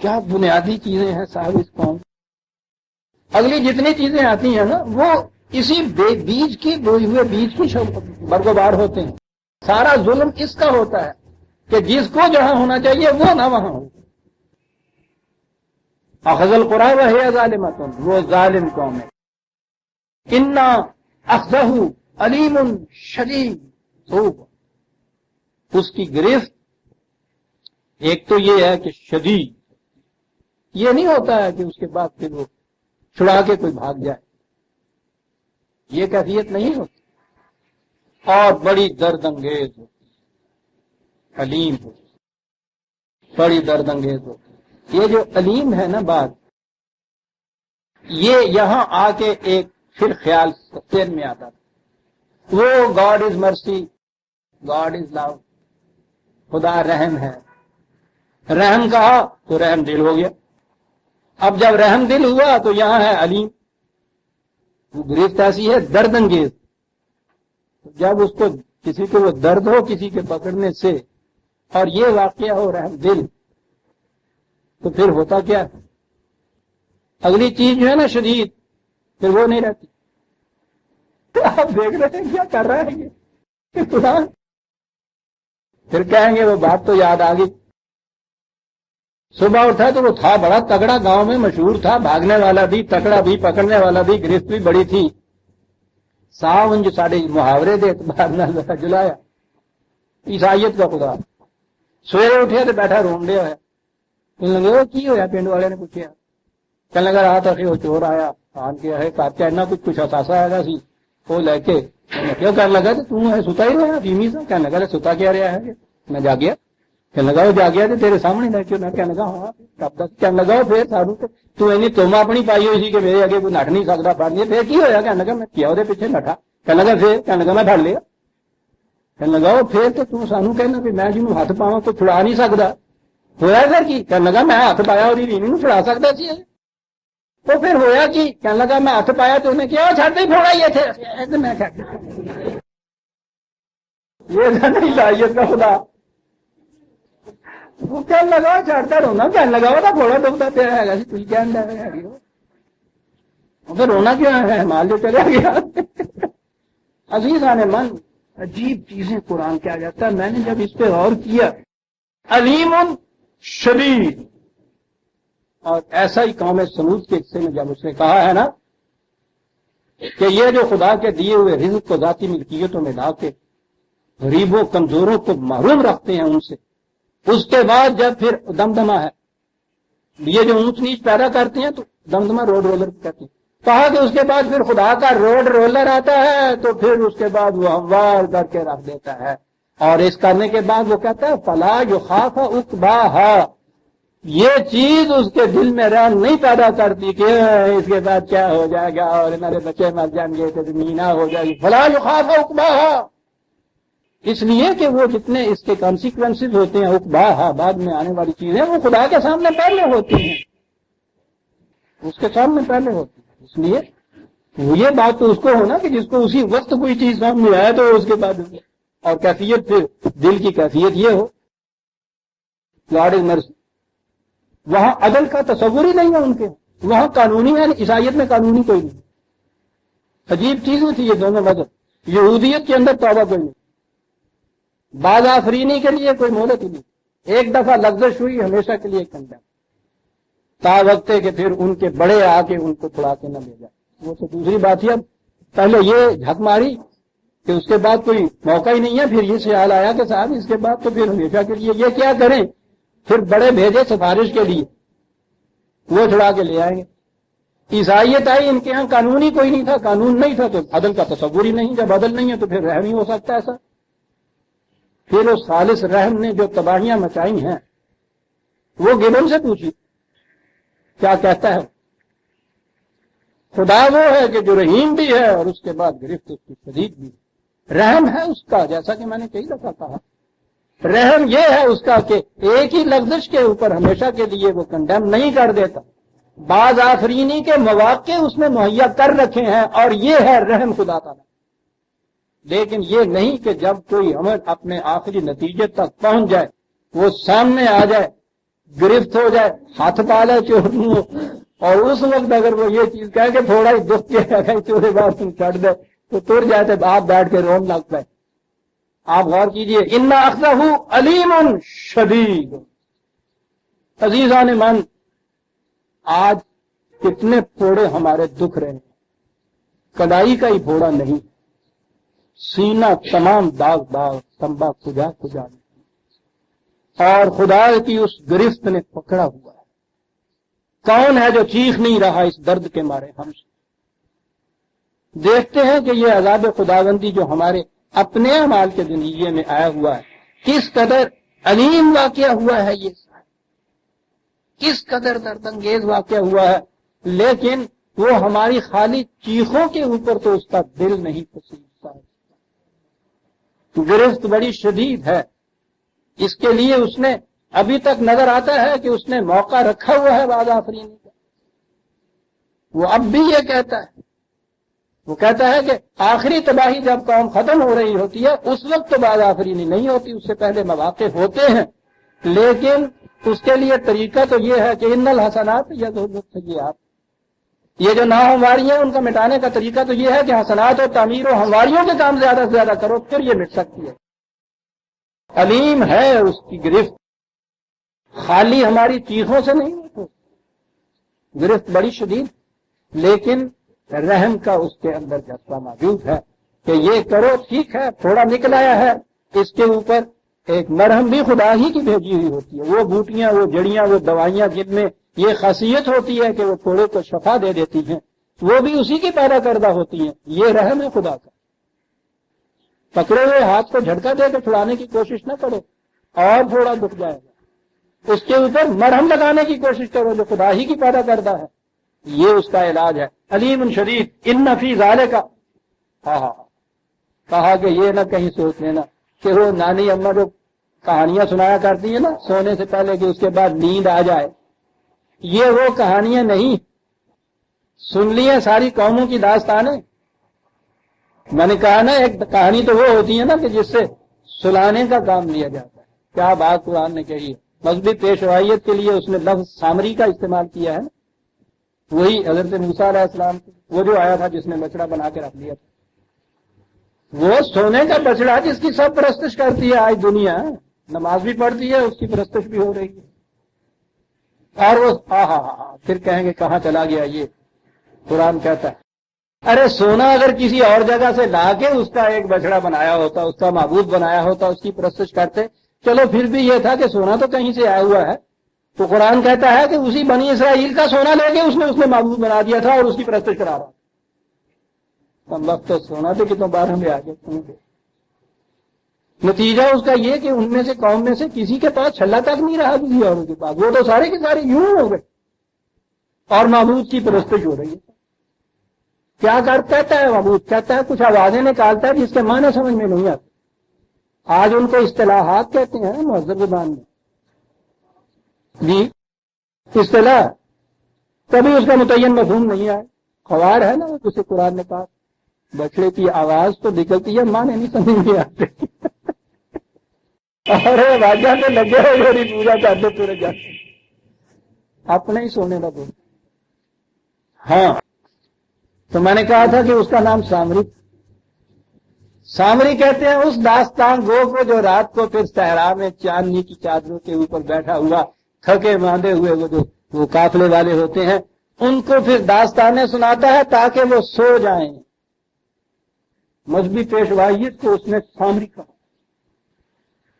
کیا بنیادی چیزیں ہیں صاحب اس قوم. اگلی جتنی چیزیں آتی ہیں نا وہ اسی بیج کی بوئے ہوئے بیج کی برگوبار ہوتے ہیں. سارا ظلم اس کا ہوتا ہے کہ جس کو جہاں ہونا چاہیے وہ نہ وہاں ہو. اخذ القری وہی ظالمۃ، وہ ظالم قوم ہے. انا اخذہ علیم شدید، اس کی گرفت ایک تو یہ ہے کہ شدید، یہ نہیں ہوتا ہے کہ اس کے بعد پھر وہ چھڑا کے کوئی بھاگ جائے، یہ کیفیت نہیں ہوتی. اور بڑی درد انگیز ہوتی، علیم ہوتی، بڑی درد انگیز ہوتی. یہ جو علیم ہے نا بات، یہ یہاں آ کے ایک پھر خیال ذہن میں آتا تھا، وہ گاڈ از مرسی، گاڈ از لو، خدا رحم ہے. رحم کہا تو رحم دل ہو گیا. اب جب رحم دل ہوا تو یہاں ہے علیم. وہ گرفت ایسی ہے درد انگیز. جب اس کو کسی کو وہ درد ہو کسی کے پکڑنے سے اور یہ واقعہ ہو رحم دل، تو پھر ہوتا کیا؟ اگلی چیز جو ہے نا شدید، پھر وہ نہیں رہتی. تو آپ دیکھ رہے ہیں کیا کر رہا ہے یہ قرآن. پھر کہیں گے وہ بات تو یاد آ گئی. صبح اٹھا تو وہ تھا بڑا تگڑا، گاؤں میں مشہور تھا، بھاگنے والا بھی، تکڑا بھی، پکڑنے والا بھی، گرفت بھی بڑی تھی. ساون جو سارے محاورے دے اعتبار نہ جلایا عیسائیت کا خدا. سویرے اٹھے تو بیٹھا رون لیا ہے. لگے کی ہوا پنڈ والے نے پوچھا، کہنے لگا رات وہ چور آیا آن کے ہے کاٹیا اینا کچھ اثاثہ آیا سی وہ لے کے. کیوں کہنے لگا تو تم ستا ہی رہا فیمی سے. کہنے لگا ستا کیا رہا ہے؟ میں جاگیا. کہنے لگا وہ جاگیا تو تیرے سامنے لے کے. کہنے لگا ہاں کب تک. کہنے لگا پھر ساروں تم اپنی پائی ہوئی سی کہ میرے اگے کوئی نٹ نہیں سکتا پڑھ لیا. پھر کی ہوا؟ کہنے لگا میں کیا وہ پیچھے نٹا. کہنے لگا پھر. کہنے لگا میں پڑ لیا. کہنے لگا پھر تو تم سانو کہنا کہ میں جنوں ہاتھ پاواں تو چھڑا نہیں سکتا. ہویا پھر کی؟ کہنے لگا میں ہاتھ پایا اور نہیں چھڑا سکتا سی. تو پھر ہویا کی؟ کہنے لگا میں ہاتھ پایا تو انہیں کیا چھڑتے ہی پھوڑا یہ تھے. میں یہ عیسائیت کا خدا. وہ کہنے لگا چڑھتا رونا. کہنے لگا وہ تھوڑا ڈبتا پیا ہے تھی کہنے لگا پھر رونا کیوں ہے؟ مال جو چلا گیا. عزیزان من، عجیب چیزیں قرآن کیا جاتا ہے. میں نے جب اس پہ غور کیا، علیم شدید. اور ایسا ہی قوم سمود کے حصے میں جب اس نے کہا ہے نا کہ یہ جو خدا کے دیے ہوئے رزق کو ذاتی ملکیتوں میں لا کے غریبوں کمزوروں کو محروم رکھتے ہیں ان سے، اس کے بعد جب پھر دمدمہ ہے، یہ جو اونچ نیچ پیدا کرتے ہیں تو دمدمہ روڈ رولر کہتے ہیں. کہا کہ اس کے بعد پھر خدا کا روڈ رولر آتا ہے تو پھر اس کے بعد وہ ہموار کر کے رکھ دیتا ہے، اور اس کرنے کے بعد وہ کہتا ہے فلا یخاف عقباہا، یہ چیز اس کے دل میں رحم نہیں پیدا کرتی کہ اس کے بعد کیا ہو جائے گا اور ہمارے بچے مر جائیں گے تو مینا ہو جائے گی. فلا یخاف عقباہا، اس لیے کہ وہ جتنے اس کے کانسیکوینسز ہوتے ہیں عقباہا، بعد میں آنے والی چیزیں، وہ خدا کے سامنے پہلے ہوتی ہیں، اس کے سامنے پہلے ہوتی ہیں. اس لیے وہ یہ بات تو اس کو ہونا کہ جس کو اسی وقت کوئی چیز سامنے آئے تو اس کے بعد، اور کیفیت پھر دل کی کیفیت یہ ہو گاڈ از مرسی. وہاں عدل کا تصور ہی نہیں ہے ان کے، وہاں قانونی ہے، عیسائیت میں قانونی کوئی نہیں. عجیب چیزیں تھی یہ دونوں مذہب. یہودیت کے اندر توبہ کوئی نہیں، باز آفرینی کے لیے کوئی مہلت ہی نہیں، ایک دفعہ لغزش ہوئی ہمیشہ کے لیے کنڈم، تا وقت ہے کہ پھر ان کے بڑے آ کے ان کو چھڑا کے نہ لے جائے. وہ تو دوسری بات ہے. اب پہلے یہ جھک ماری کہ اس کے بعد کوئی موقع ہی نہیں ہے، پھر یہ خیال آیا کہ صاحب اس کے بعد تو پھر ہمیشہ کے لیے یہ کیا کریں، پھر بڑے بھیجے سفارش کے لیے، وہ چھڑا کے لے آئیں گے. عیسائیت آئی، ان کے ہاں قانونی کوئی نہیں تھا، قانون نہیں تھا تو عدل کا تصور ہی نہیں. جب عدل نہیں ہے تو پھر رحم ہی ہو سکتا ہے ایسا. پھر اس خالص رحم نے جو تباہیاں مچائی ہیں وہ گبن سے پوچھی کیا کہتا ہے. خدا وہ ہے کہ جو رحیم بھی ہے اور اس کے بعد گرفت اس کی شدید بھی. رحم ہے اس کا، جیسا کہ میں نے کئی دفعہ کہا، رحم یہ ہے اس کا کہ ایک ہی لفظ کے اوپر ہمیشہ کے لیے وہ کنڈیم نہیں کر دیتا. بعض آفرینی کے مواقع اس نے مہیا کر رکھے ہیں اور یہ ہے رحم خدا تعالیٰ. لیکن یہ نہیں کہ جب کوئی عمل اپنے آخری نتیجے تک پہنچ جائے، وہ سامنے آ جائے، گرفت ہو جائے، ہاتھ پالے چور ہو، اور اس وقت اگر وہ یہ چیز کہے کہ تھوڑا ہی دکھ کے چورے بار تم چڑھ دے تو تر جاتے، آپ بیٹھ کے رون لگ پائے. آپ غور کیجئے، اِنَّ أَخْذَهُ عَلِيمٌ شَدِيدٌ. عزیزان من، آج کتنے پھوڑے ہمارے دکھ رہے ہیں، کلائی کا ہی پھوڑا نہیں، سینہ تمام داغ داغ تمبا کھجا کھجا، اور خدا کی اس گرفت نے پکڑا ہوا ہے. کون ہے جو چیخ نہیں رہا اس درد کے مارے ہم سے؟ دیکھتے ہیں کہ یہ عذاب خداوندی جو ہمارے اپنے اعمال کے زندگی میں آیا ہوا ہے کس قدر علیم واقعہ ہوا ہے، یہ کس قدر درد انگیز واقعہ ہوا ہے. لیکن وہ ہماری خالی چیخوں کے اوپر تو اس کا دل نہیں پسندتا. گرفت بڑی شدید ہے. اس کے لیے اس نے ابھی تک نظر آتا ہے کہ اس نے موقع رکھا ہوا ہے بعض آفرینی کا. وہ اب بھی یہ کہتا ہے، وہ کہتا ہے کہ آخری تباہی جب قوم ختم ہو رہی ہوتی ہے اس وقت تو بعض آفرینی نہیں ہوتی، اس سے پہلے مواقع ہوتے ہیں. لیکن اس کے لیے طریقہ تو یہ ہے کہ ان الحسنات یذھبن السیئات، یہ جو ناہمواریاں ان کا مٹانے کا طریقہ تو یہ ہے کہ حسنات اور تعمیر و ہمواریوں کے کام زیادہ سے زیادہ کرو، پھر یہ مٹ سکتی ہے. علیم ہے اس کی گرفت، خالی ہماری چیخوں سے نہیں ہے، گرفت بڑی شدید. لیکن رحم کا اس کے اندر جذبہ موجود ہے کہ یہ کرو، ٹھیک ہے، تھوڑا نکل آیا ہے، اس کے اوپر ایک مرہم بھی خدا ہی کی بھیجی ہوئی ہوتی ہے. وہ بوٹیاں، وہ جڑیاں، وہ دوائیاں جن میں یہ خاصیت ہوتی ہے کہ وہ تھوڑے کو شفا دے دیتی ہیں، وہ بھی اسی کی پیدا کردہ ہوتی ہیں. یہ رحم ہے خدا کا. پکڑے ہوئے ہاتھ کو جھٹکا دے کے چھڑانے کی کوشش نہ کرو، اور تھوڑا دکھ جائے گا. اس کے اوپر مرہم لگانے کی کوشش کرو جو خدا ہی کی پیدا کردہ ہے. یہ اس کا علاج ہے. علیم شدید. ان فی ذالک، کہا کہ یہ نہ کہیں سوچ لینا کہ وہ نانی اماں جو کہانیاں سنایا کرتی ہیں نا سونے سے پہلے کہ اس کے بعد نیند آ جائے، یہ وہ کہانیاں نہیں. سن لی ہیں ساری قوموں کی داستانیں. میں نے کہا نا ایک کہانی تو وہ ہوتی ہے نا کہ جس سے سلانے کا کام لیا جاتا ہے. کیا بات قرآن نے کہی ہے. مذہبی پیشوائیت کے لیے اس نے لفظ سامری کا استعمال کیا ہے نا، وہی حضرت موسیٰ علیہ السلام وہ جو آیا تھا جس نے بچڑا بنا کے رکھ لیا تھا. وہ سونے کا بچڑا جس کی سب پرستش کرتی ہے آج دنیا، نماز بھی پڑھتی ہے، اس کی پرستش بھی ہو رہی ہے. اور وہ پھر کہیں گے کہاں چلا گیا یہ. قرآن کہتا ہے ارے سونا اگر کسی اور جگہ سے لا کے اس کا ایک بچڑا بنایا ہوتا، اس کا معبود بنایا ہوتا، اس کی پرستش کرتے، چلو پھر بھی یہ تھا کہ سونا تو کہیں سے آیا ہوا ہے. تو قرآن کہتا ہے کہ اسی بنی اسرائیل کا سونا لے کے اس نے معبود بنا دیا تھا اور اس کی پرستش کرا رہا. کم وقت تو سونا تو کتوں بار ہمیں آگے. نتیجہ اس کا یہ کہ ان میں سے قوم میں سے کسی کے پاس چھلا تک نہیں رہا کسی اور کے پاس. وہ تو سارے کے سارے یوں ہو گئے اور معبود کی پرستش ہو رہی ہے. کیا کہتا ہے معبود؟ کہتا ہے کچھ آوازیں نکالتا ہے جس کے معنی سمجھ میں نہیں آتے. آج ان کو اصطلاحات کہتے ہیں مہذب زبان میں. جی اصطلاح کبھی اس کا متعین مفہوم نہیں آیا. قواعد ہے نا جسے قرآن نے کہا بچڑے کی آواز تو نکلتی ہے، معنی نہیں سمجھ میں آتے. ارے راجا تو لگے ہوئے میری پوجا کرتے پورے جاتے اپنے ہی سونے لگے. ہاں تو میں نے کہا تھا کہ اس کا نام سامری. سامری کہتے ہیں اس داستان گو کو جو رات کو پھر صحرا میں چاندنی کی چادروں کے اوپر بیٹھا ہوا تھکے باندھے ہوئے وہ قافلے والے ہوتے ہیں ان کو پھر داستانیں سناتا ہے تاکہ وہ سو جائیں. مذہبی پیشوائیت کو اس نے سامری کہا.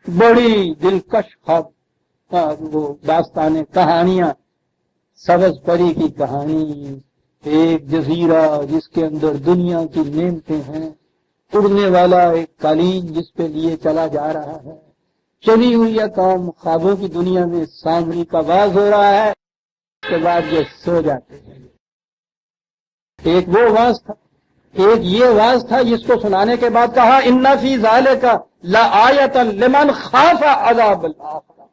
بڑی دلکش وہ داستانیں کہانیاں. سبز پری کی کہانی، ایک جزیرہ جس کے اندر دنیا کی نعمتیں ہیں، اڑنے والا ایک قالین جس پہ لیے چلا جا رہا ہے، چلی ہوئی ہے قوم خوابوں کی دنیا میں، سامری کا واز ہو رہا ہے، اس کے بعد یہ سو جاتے ہیں. ایک وہ واز تھا، ایک یہ واز تھا جس کو سنانے کے بعد کہا ان فی ذالک لآیۃ لمن خاف عذاب الآخرہ.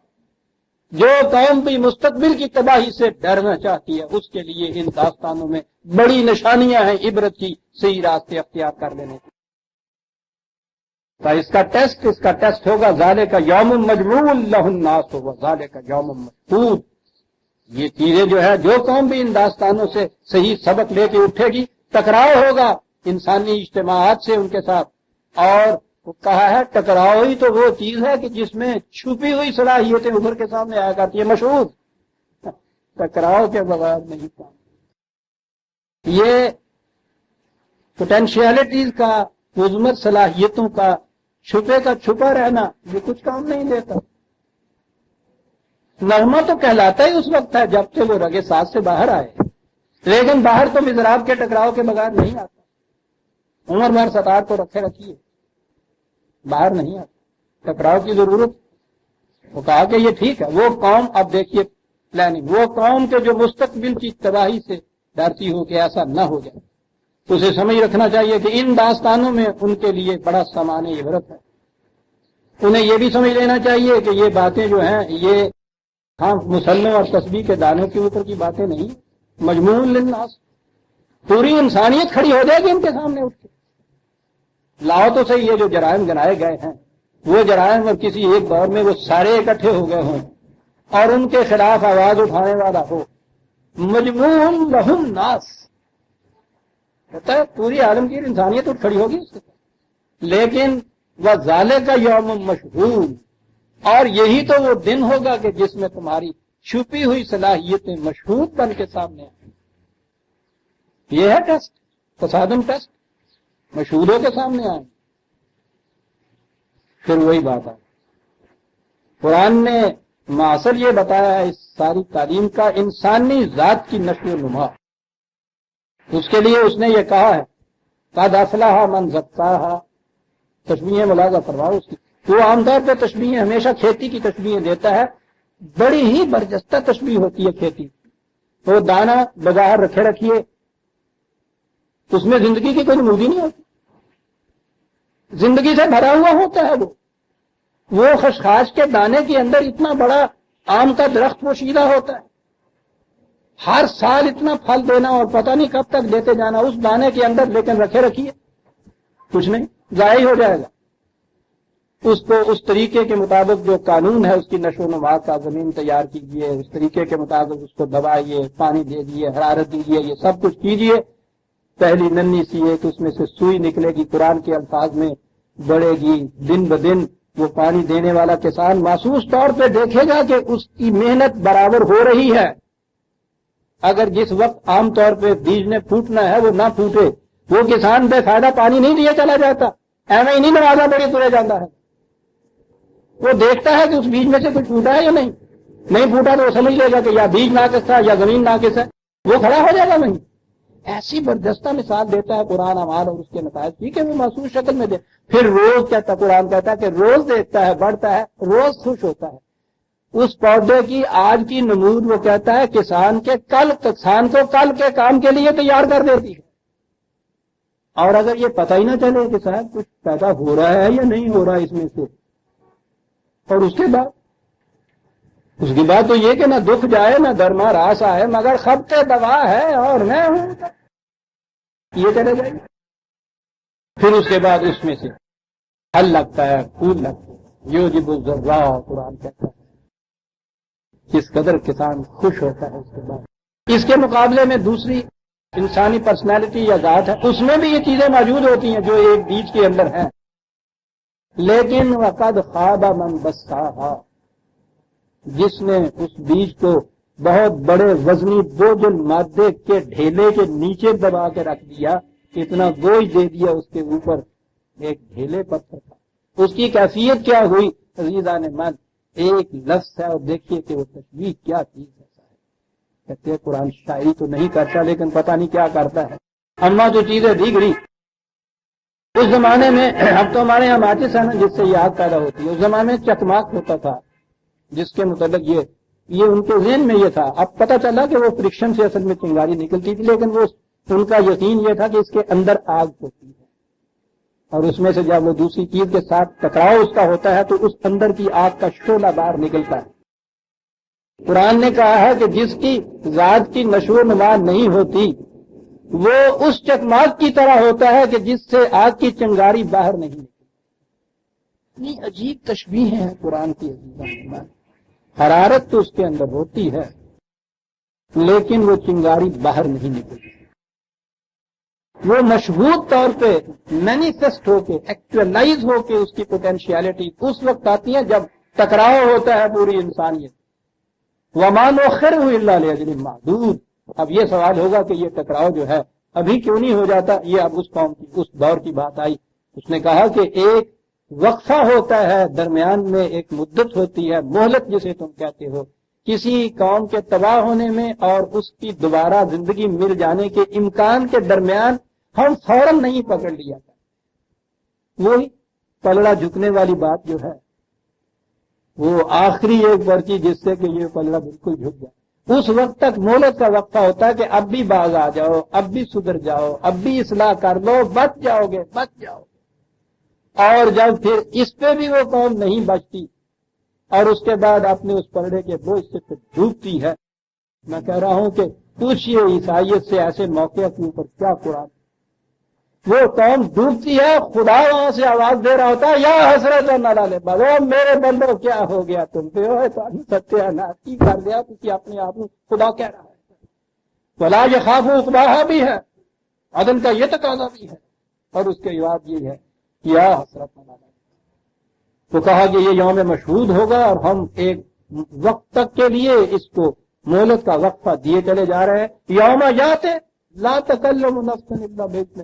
جو قوم بھی مستقبل کی تباہی سے ڈرنا چاہتی ہے اس کے لیے ان داستانوں میں بڑی نشانیاں ہیں عبرت کی، صحیح راستے اختیار کر لینے کی. تو اس کا ٹیسٹ ہوگا ذالک یوم مجموع لہ الناس وذالک یوم مشہود. یہ چیزیں جو ہے جو قوم بھی ان داستانوں سے صحیح سبق لے کے اٹھے گی، ٹکراؤ ہوگا انسانی اجتماعات سے ان کے ساتھ. اور کہا ہے ٹکراؤ ہی تو وہ چیز ہے کہ جس میں چھپی ہوئی صلاحیتیں ابھر کے سامنے آیا کرتی ہے. مشہود ٹکراؤ کے بغیر نہیں کام. یہ پوٹینشیلٹیز کا، عظمت صلاحیتوں کا چھپا رہنا یہ کچھ کام نہیں دیتا. نغمہ تو کہلاتا ہی اس وقت ہے جب کہ وہ رگے ساز سے باہر آئے، لیکن باہر تو مضراب کے ٹکراؤ کے بغیر نہیں آتا. عمر بھر ستار کو رکھے رکھیے باہر نہیں آتا، ٹکراؤ کی ضرورت. وہ کہا کہ یہ ٹھیک ہے. وہ قوم اب دیکھیے پلاننگ، وہ قوم کے جو مستقبل کی تباہی سے ڈرتی ہو کہ ایسا نہ ہو جائے، اسے سمجھ رکھنا چاہیے کہ ان داستانوں میں ان کے لیے بڑا سامان عبرت ہے. انہیں یہ بھی سمجھ لینا چاہیے کہ یہ باتیں جو ہیں یہ ہاں مسلم اور تسبیح کے دانوں کے اوپر کی باتیں نہیں، مجموع للناس. پوری انسانیت کھڑی ہو جائے گی ان کے سامنے اٹھ کے. لاؤ تو صحیح، یہ جو جرائم گنائے گئے ہیں وہ جرائم اور کسی ایک دور میں وہ سارے اکٹھے ہو گئے ہوں اور ان کے خلاف آواز اٹھانے والا ہو. مجموع لہ الناس کہتا ہے پوری عالمگیر انسانیت اٹھ کھڑی ہوگی اس کے ساتھ. لیکن وذالک یوم مشہود، اور یہی تو وہ دن ہوگا کہ جس میں تمہاری چھپی ہوئی صلاحیتیں مشہود بن کے سامنے آئیں. یہ ہے ٹیسٹ، تصادم ٹیسٹ، مشہودوں کے سامنے آئیں. پھر وہی بات ہے، قرآن نے معاصر یہ بتایا ہے اس ساری تعلیم کا انسانی ذات کی نشو و نما. اس کے لیے اس نے یہ کہا ہے قد افلح من زکاہا. تشبیہیں ملاحظہ فرماؤ اس کی. وہ عام طور پہ تشبیہیں ہمیشہ کھیتی کی تشبیہیں دیتا ہے، بڑی ہی برجستہ تشبیہ ہوتی ہے کھیتی. وہ دانہ بظاہر رکھے رکھیے، اس میں زندگی کی کوئی نمودی نہیں ہوتی، زندگی سے بھرا ہوا ہوتا ہے. وہ خشخاش کے دانے کے اندر اتنا بڑا آم کا درخت پوشیدہ ہوتا ہے، ہر سال اتنا پھل دینا اور پتہ نہیں کب تک دیتے جانا اس دانے کے اندر، لیکن رکھے رکھیے کچھ نہیں، ضائع ہو جائے گا. اس کو اس طریقے کے مطابق جو قانون ہے اس کی نشو و نما کا، زمین تیار کیجئے، اس طریقے کے مطابق اس کو دوائیے، پانی دے دیجیے، حرارت دیجیے، یہ سب کچھ کیجئے. پہلی ننھی سی ایک اس میں سے سوئی نکلے گی، قرآن کے الفاظ میں بڑھے گی، دن بدن وہ پانی دینے والا کسان محسوس طور پہ دیکھے گا کہ اس کی محنت برابر ہو رہی ہے. اگر جس وقت عام طور پہ بیج نے پھوٹنا ہے وہ نہ پھوٹے، وہ کسان بے فائدہ پانی نہیں دیے چلا جاتا، ایویں ہی نہیں نوازا بڑی ترے جاتا ہے. وہ دیکھتا ہے کہ اس بیج میں سے کچھ پھوٹا ہے یا نہیں پھوٹا تو وہ سمجھ لے گا کہ یا بیج ناقص تھا یا زمین ناقص ہے، وہ کھڑا ہو جائے گا نہیں. ایسی بردستہ مثال دیتا ہے قرآن اعمال اور اس کے نتائج کی کہ وہ محسوس شکل میں دے. پھر روز کہتا قرآن کہتا ہے کہ روز دیکھتا ہے، بڑھتا ہے، روز خوش ہوتا ہے. اس پودے کی آج کی نمود وہ کہتا ہے کسان کو کل کے کام کے لیے تیار کر دیتی ہے. اور اگر یہ پتہ ہی نہ چلے کہ صاحب کچھ پیدا ہو رہا ہے یا نہیں ہو رہا اس میں سے، اور اس کی بات تو یہ کہ نہ دکھ جائے نہ درما راس آئے مگر خبط دوا ہے اور میں ہوں، یہ چلے جائے. پھر اس کے بعد اس میں سے پھل لگتا ہے، پھول لگتا ہے، جو جب الزرع قرآن کہتا ہے. کس قدر کسان خوش ہوتا ہے اس کے بعد. اس کے مقابلے میں دوسری انسانی پرسنالٹی یا ذات ہے، اس میں بھی یہ چیزیں موجود ہوتی ہیں جو ایک بیج کے اندر ہیں. لیکن وقد خواب من بساہا، جس نے اس بیج کو بہت بڑے وزنی بوجھل مادے کے ڈھیلے کے نیچے دبا کے رکھ دیا، اتنا بوجھ دے دیا اس کے اوپر، ایک ڈھیلے پتھر تھا. اس کی کیفیت کیا ہوئی عزیزان من؟ ایک لفظ ہے اور دیکھیے کہ وہ تشبیہ کیا چیز ہے. کہتے ہیں قرآن شاعری تو نہیں کرتا لیکن پتہ نہیں کیا کرتا ہے. اما جو چیزیں دیگری اس زمانے میں، اب تو ہمارے یہاں ماچس ہے نا جس سے یہ آگ پیدا ہوتی ہے، اس زمانے میں چکماک ہوتا تھا جس کے متعلق یہ ان کے ذہن میں یہ تھا. اب پتہ چلا کہ وہ فرکشن سے اصل میں چنگاری نکلتی تھی، لیکن وہ ان کا یقین یہ تھا کہ اس کے اندر آگ ہوتی ہے اور اس میں سے جب وہ دوسری چیز کے ساتھ ٹکراؤ اس کا ہوتا ہے تو اس اندر کی آگ کا شعلہ باہر نکلتا ہے. قرآن نے کہا ہے کہ جس کی ذات کی نشو و نما نہیں ہوتی وہ اس چکماک کی طرح ہوتا ہے کہ جس سے آگ کی چنگاری باہر نہیں نکلتی. اتنی عجیب تشبیہ ہے قرآن کی عزیزان. حرارت تو اس کے اندر ہوتی ہے لیکن وہ چنگاری باہر نہیں نکلتی. وہ مشہود طور پہ مینیفیسٹ ہو کے، ایکچوئلائز ہو کے اس کی پوٹینشیلٹی اس وقت آتی ہے جب ٹکراؤ ہوتا ہے پوری انسانیت. وَمَا نُؤَخِّرُهُ إِلَّا لِأَجَلٍ مَّعْدُودٍ. اب یہ سوال ہوگا کہ یہ ٹکراؤ جو ہے ابھی کیوں نہیں ہو جاتا؟ یہ اب اس قوم کی اس دور کی بات آئی. اس نے کہا کہ ایک وقفہ ہوتا ہے، درمیان میں ایک مدت ہوتی ہے، مہلت جسے تم کہتے ہو، کسی قوم کے تباہ ہونے میں اور اس کی دوبارہ زندگی مل جانے کے امکان کے درمیان ہم فوراً نہیں پکڑ لیا تھا. وہی پلڑا جھکنے والی بات جو ہے وہ آخری ایک پرچی جس سے کہ یہ پلڑا بالکل جھک جائے. اس وقت تک مہلت کا وقفہ ہوتا ہے کہ اب بھی باز آ جاؤ، اب بھی سدھر جاؤ، اب بھی اصلاح کر لو، بچ جاؤ گے. اور جب پھر اس پہ بھی وہ قوم نہیں بچتی اور اس کے بعد اپنے اس پلڑے کے بوجھ سے پھر ڈوبتی ہے. میں کہہ رہا ہوں کہ پوچھئے عیسائیت سے ایسے موقع کے اوپر کیا قرآن. وہ قوم ڈوبتی ہے، خدا وہاں سے آواز دے رہا ہوتا ہے یا حسرت نالے بابا میرے بندو کیا ہو گیا تم پہ، ستیہ ناس کی کر دیا کسی اپنے آپ خدا کہہ رہا ہے. ولا یخاف عقباہا بھی ہے، عدل کا یہ تقاضا بھی ہے، اور اس کے بعد یہ ہے یا حسرت نالے. تو کہا کہ یہ یوم مشہود ہوگا اور ہم ایک وقت تک کے لیے اس کو مہلت کا وقفہ دیے چلے جا رہے ہیں. یوم یاتے لا تکلم نفس الا باذنہ.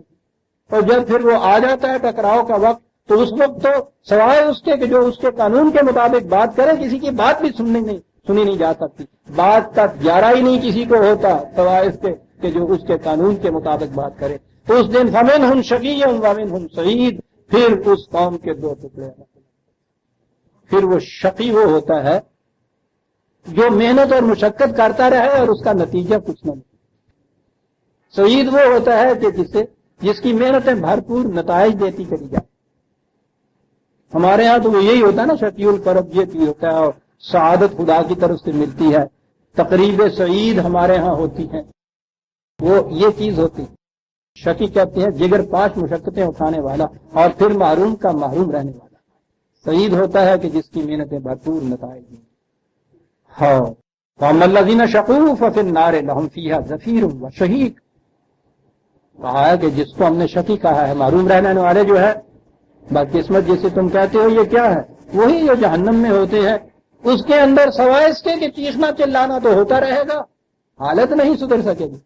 اور جب پھر وہ آ جاتا ہے ٹکراؤ کا وقت تو اس وقت تو سوائے اس کے کہ جو اس کے قانون کے مطابق بات کرے کسی کی بات بھی سنی نہیں جا سکتی. بات کا گیارہ ہی نہیں کسی کو ہوتا سوائے اس کے کہ جو اس کے قانون کے مطابق بات کرے. تو اس دن فمنہم شقی ومنہم سعید. پھر اس قوم کے دو ٹکڑے ہیں. پھر وہ شقی وہ ہوتا ہے جو محنت اور مشقت کرتا رہے اور اس کا نتیجہ کچھ نہ ملے. سعید وہ ہوتا ہے کہ جس کی محنتیں بھرپور نتائج دیتی چلی جائے. ہمارے ہاں تو وہ یہی ہوتا ہے نا، شقی القرب یہ بھی ہوتا ہے اور سعادت خدا کی طرف سے ملتی ہے. تقریب سعید ہمارے ہاں ہوتی ہیں، وہ یہ چیز ہوتی. شقی کہتے ہیں جگر پاش مشقتیں اٹھانے والا اور پھر محروم کا محروم رہنے والا. سعید ہوتا ہے کہ جس کی محنتیں بھرپور نتائج دیں. ہاں فَأَمَّا الَّذِينَ شَقُوا فَفِي النَّارِ لَهُمْ فِيهَا زَفِيرٌ وَشَهِيقٌ. کہا ہے کہ جس کو ہم نے شقی کہا ہے، محروم رہنے والے جو ہے بدقسمت جسے تم کہتے ہو، یہ کیا ہے؟ وہی جو جہنم میں ہوتے ہیں، اس کے اندر سوائے اس کے کہ چیخنا چلانا تو ہوتا رہے گا، حالت نہیں سدھر سکے گی،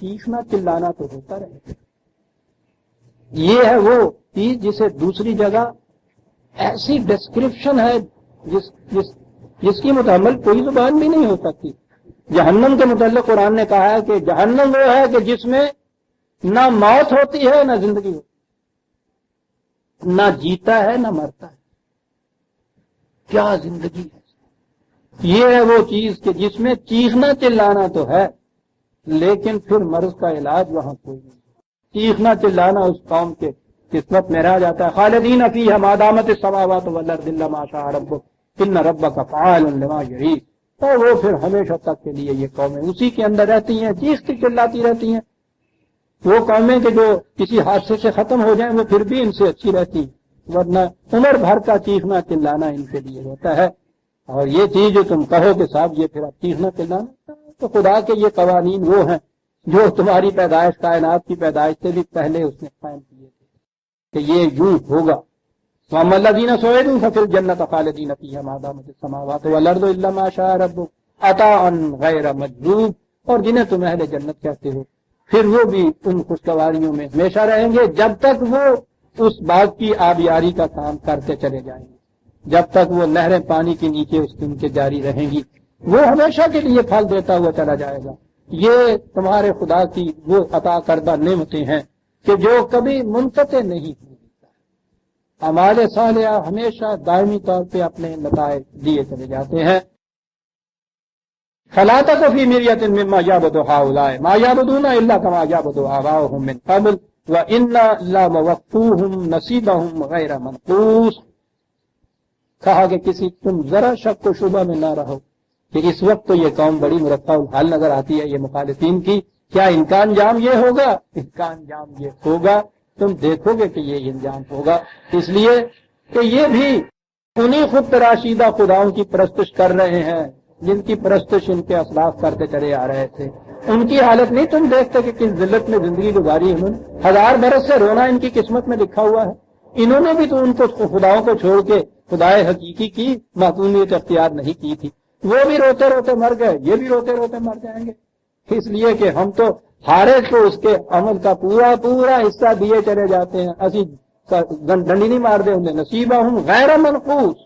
چیخنا چلانا تو ہوتا رہے گا۔ یہ ہے وہ چیز جسے دوسری جگہ ایسی ڈسکرپشن ہے جس کی متحمل کوئی زبان بھی نہیں ہو سکتی۔ جہنم کے متعلق قرآن نے کہا ہے کہ جہنم وہ ہے کہ جس میں نہ موت ہوتی ہے نہ زندگی ہوتی، نہ جیتا ہے نہ مرتا ہے۔ کیا زندگی ہے! یہ ہے وہ چیز کہ جس میں چیخنا چلانا تو ہے لیکن پھر مرض کا علاج وہاں کوئی نہیں۔ چیخنا چلانا اس قوم کے قسمت میں رہ جاتا ہے۔ خالدین فیہا ما دامت السماوات والارض الا ما شاء ربک ان ربک فعال لما یرید، اور وہ پھر ہمیشہ تک کے لیے یہ قومیں اسی کے اندر رہتی ہیں، چیختی چلاتی رہتی ہیں۔ وہ قومیں کہ جو کسی حادثے سے ختم ہو جائیں وہ پھر بھی ان سے اچھی رہتی ہیں، ورنہ عمر بھر کا چیخنا چلانا ان کے لیے ہوتا ہے۔ اور یہ چیز جو تم کہو کہ صاحب یہ پھر اب چیخنا چلانا، تو خدا کے یہ قوانین وہ ہیں جو تمہاری پیدائش، کائنات کی پیدائش سے بھی پہلے اس نے قائم کیے تھے کہ یہ یوں ہوگا۔ وَأَمَّا الَّذِينَ سُعِدُوا فَفِي الْجَنَّةِ خَالِدِينَ فِيهَا مَا دَامَتِ السَّمَاوَاتُ وَالْأَرْضُ إِلَّا مَا شَاءَ رَبُّكَ عَطَاءً غَيْرَ مَجْذُوذٍ، اور جنہیں تم اہل جنت کہتے ہو پھر وہ بھی ان خوشگواریوں میں ہمیشہ رہیں گے جب تک وہ اس باغ کی آبیاری کا کام کرتے چلے جائیں گے، جب تک وہ نہریں پانی کے نیچے اس ان کے جاری رہیں گی، وہ ہمیشہ کے لیے پھل دیتا ہوا چلا جائے گا۔ یہ تمہارے خدا کی وہ عطا کردہ نعمتیں ہیں کہ جو کبھی منقطع نہیں ہوتی، اعمال صالحہ ہمیشہ دائمی طور پہ اپنے نتائج دیے چلے جاتے ہیں۔ فَلَا تَكُ فِي مِرْيَةٍ مِّمَّا يَعْبُدُ هَٰؤُلَاءِ مَا يَعْبُدُونَ إِلَّا كَمَا يَعْبُدُ آبَاؤُهُم مِّن قَبْلُ وَإِنَّا لَمُوَفُّوهُم نَّصِيبَهُمْ غَيْرَ مَنقُوصٍ۔ کہا کہ تم ذرا شک و شبہ میں نہ رہو کہ اس وقت تو یہ قوم بڑی مرفع الحال نظر آتی ہے یہ مخالفین کی، کیا ان کا انجام یہ ہوگا؟ ان کا انجام یہ ہوگا، تم دیکھو گے کہ یہ انجام ہوگا، اس لیے کہ یہ بھی انہی خود تراشیدہ خداؤں کی پرستش کر رہے ہیں جن کی پرستش ان کے اسلاف کرتے چلے آ رہے تھے۔ ان کی حالت نہیں تم دیکھتے کہ کس ذلت میں زندگی گزاری انہوں نے، 1000 برس سے رونا ان کی قسمت میں لکھا ہوا ہے۔ انہوں نے بھی تو ان کو خداؤں کو چھوڑ کے خدائے حقیقی کی معصومیت اختیار نہیں کی تھی، وہ بھی روتے روتے مر گئے، یہ بھی روتے روتے مر جائیں گے، اس لیے کہ ہم تو ہر ایک کو اس کے عمل کا پورا پورا حصہ دیے چلے جاتے ہیں، اسی ڈنڈی نہیں مار دے انہیں، نصیبہم غیر منقوص،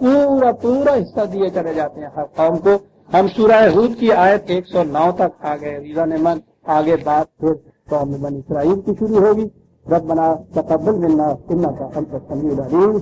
پورا پورا حصہ دیے چلے جاتے ہیں ہر قوم کو۔ ہم سورہ ہود کی آیت 109 تک آ گئے عزیزان من، آگے بات پھر قوم بنی اسرائیل کی شروع ہوگی۔ ربنا تقبل منا انک انت السمیع العلیم۔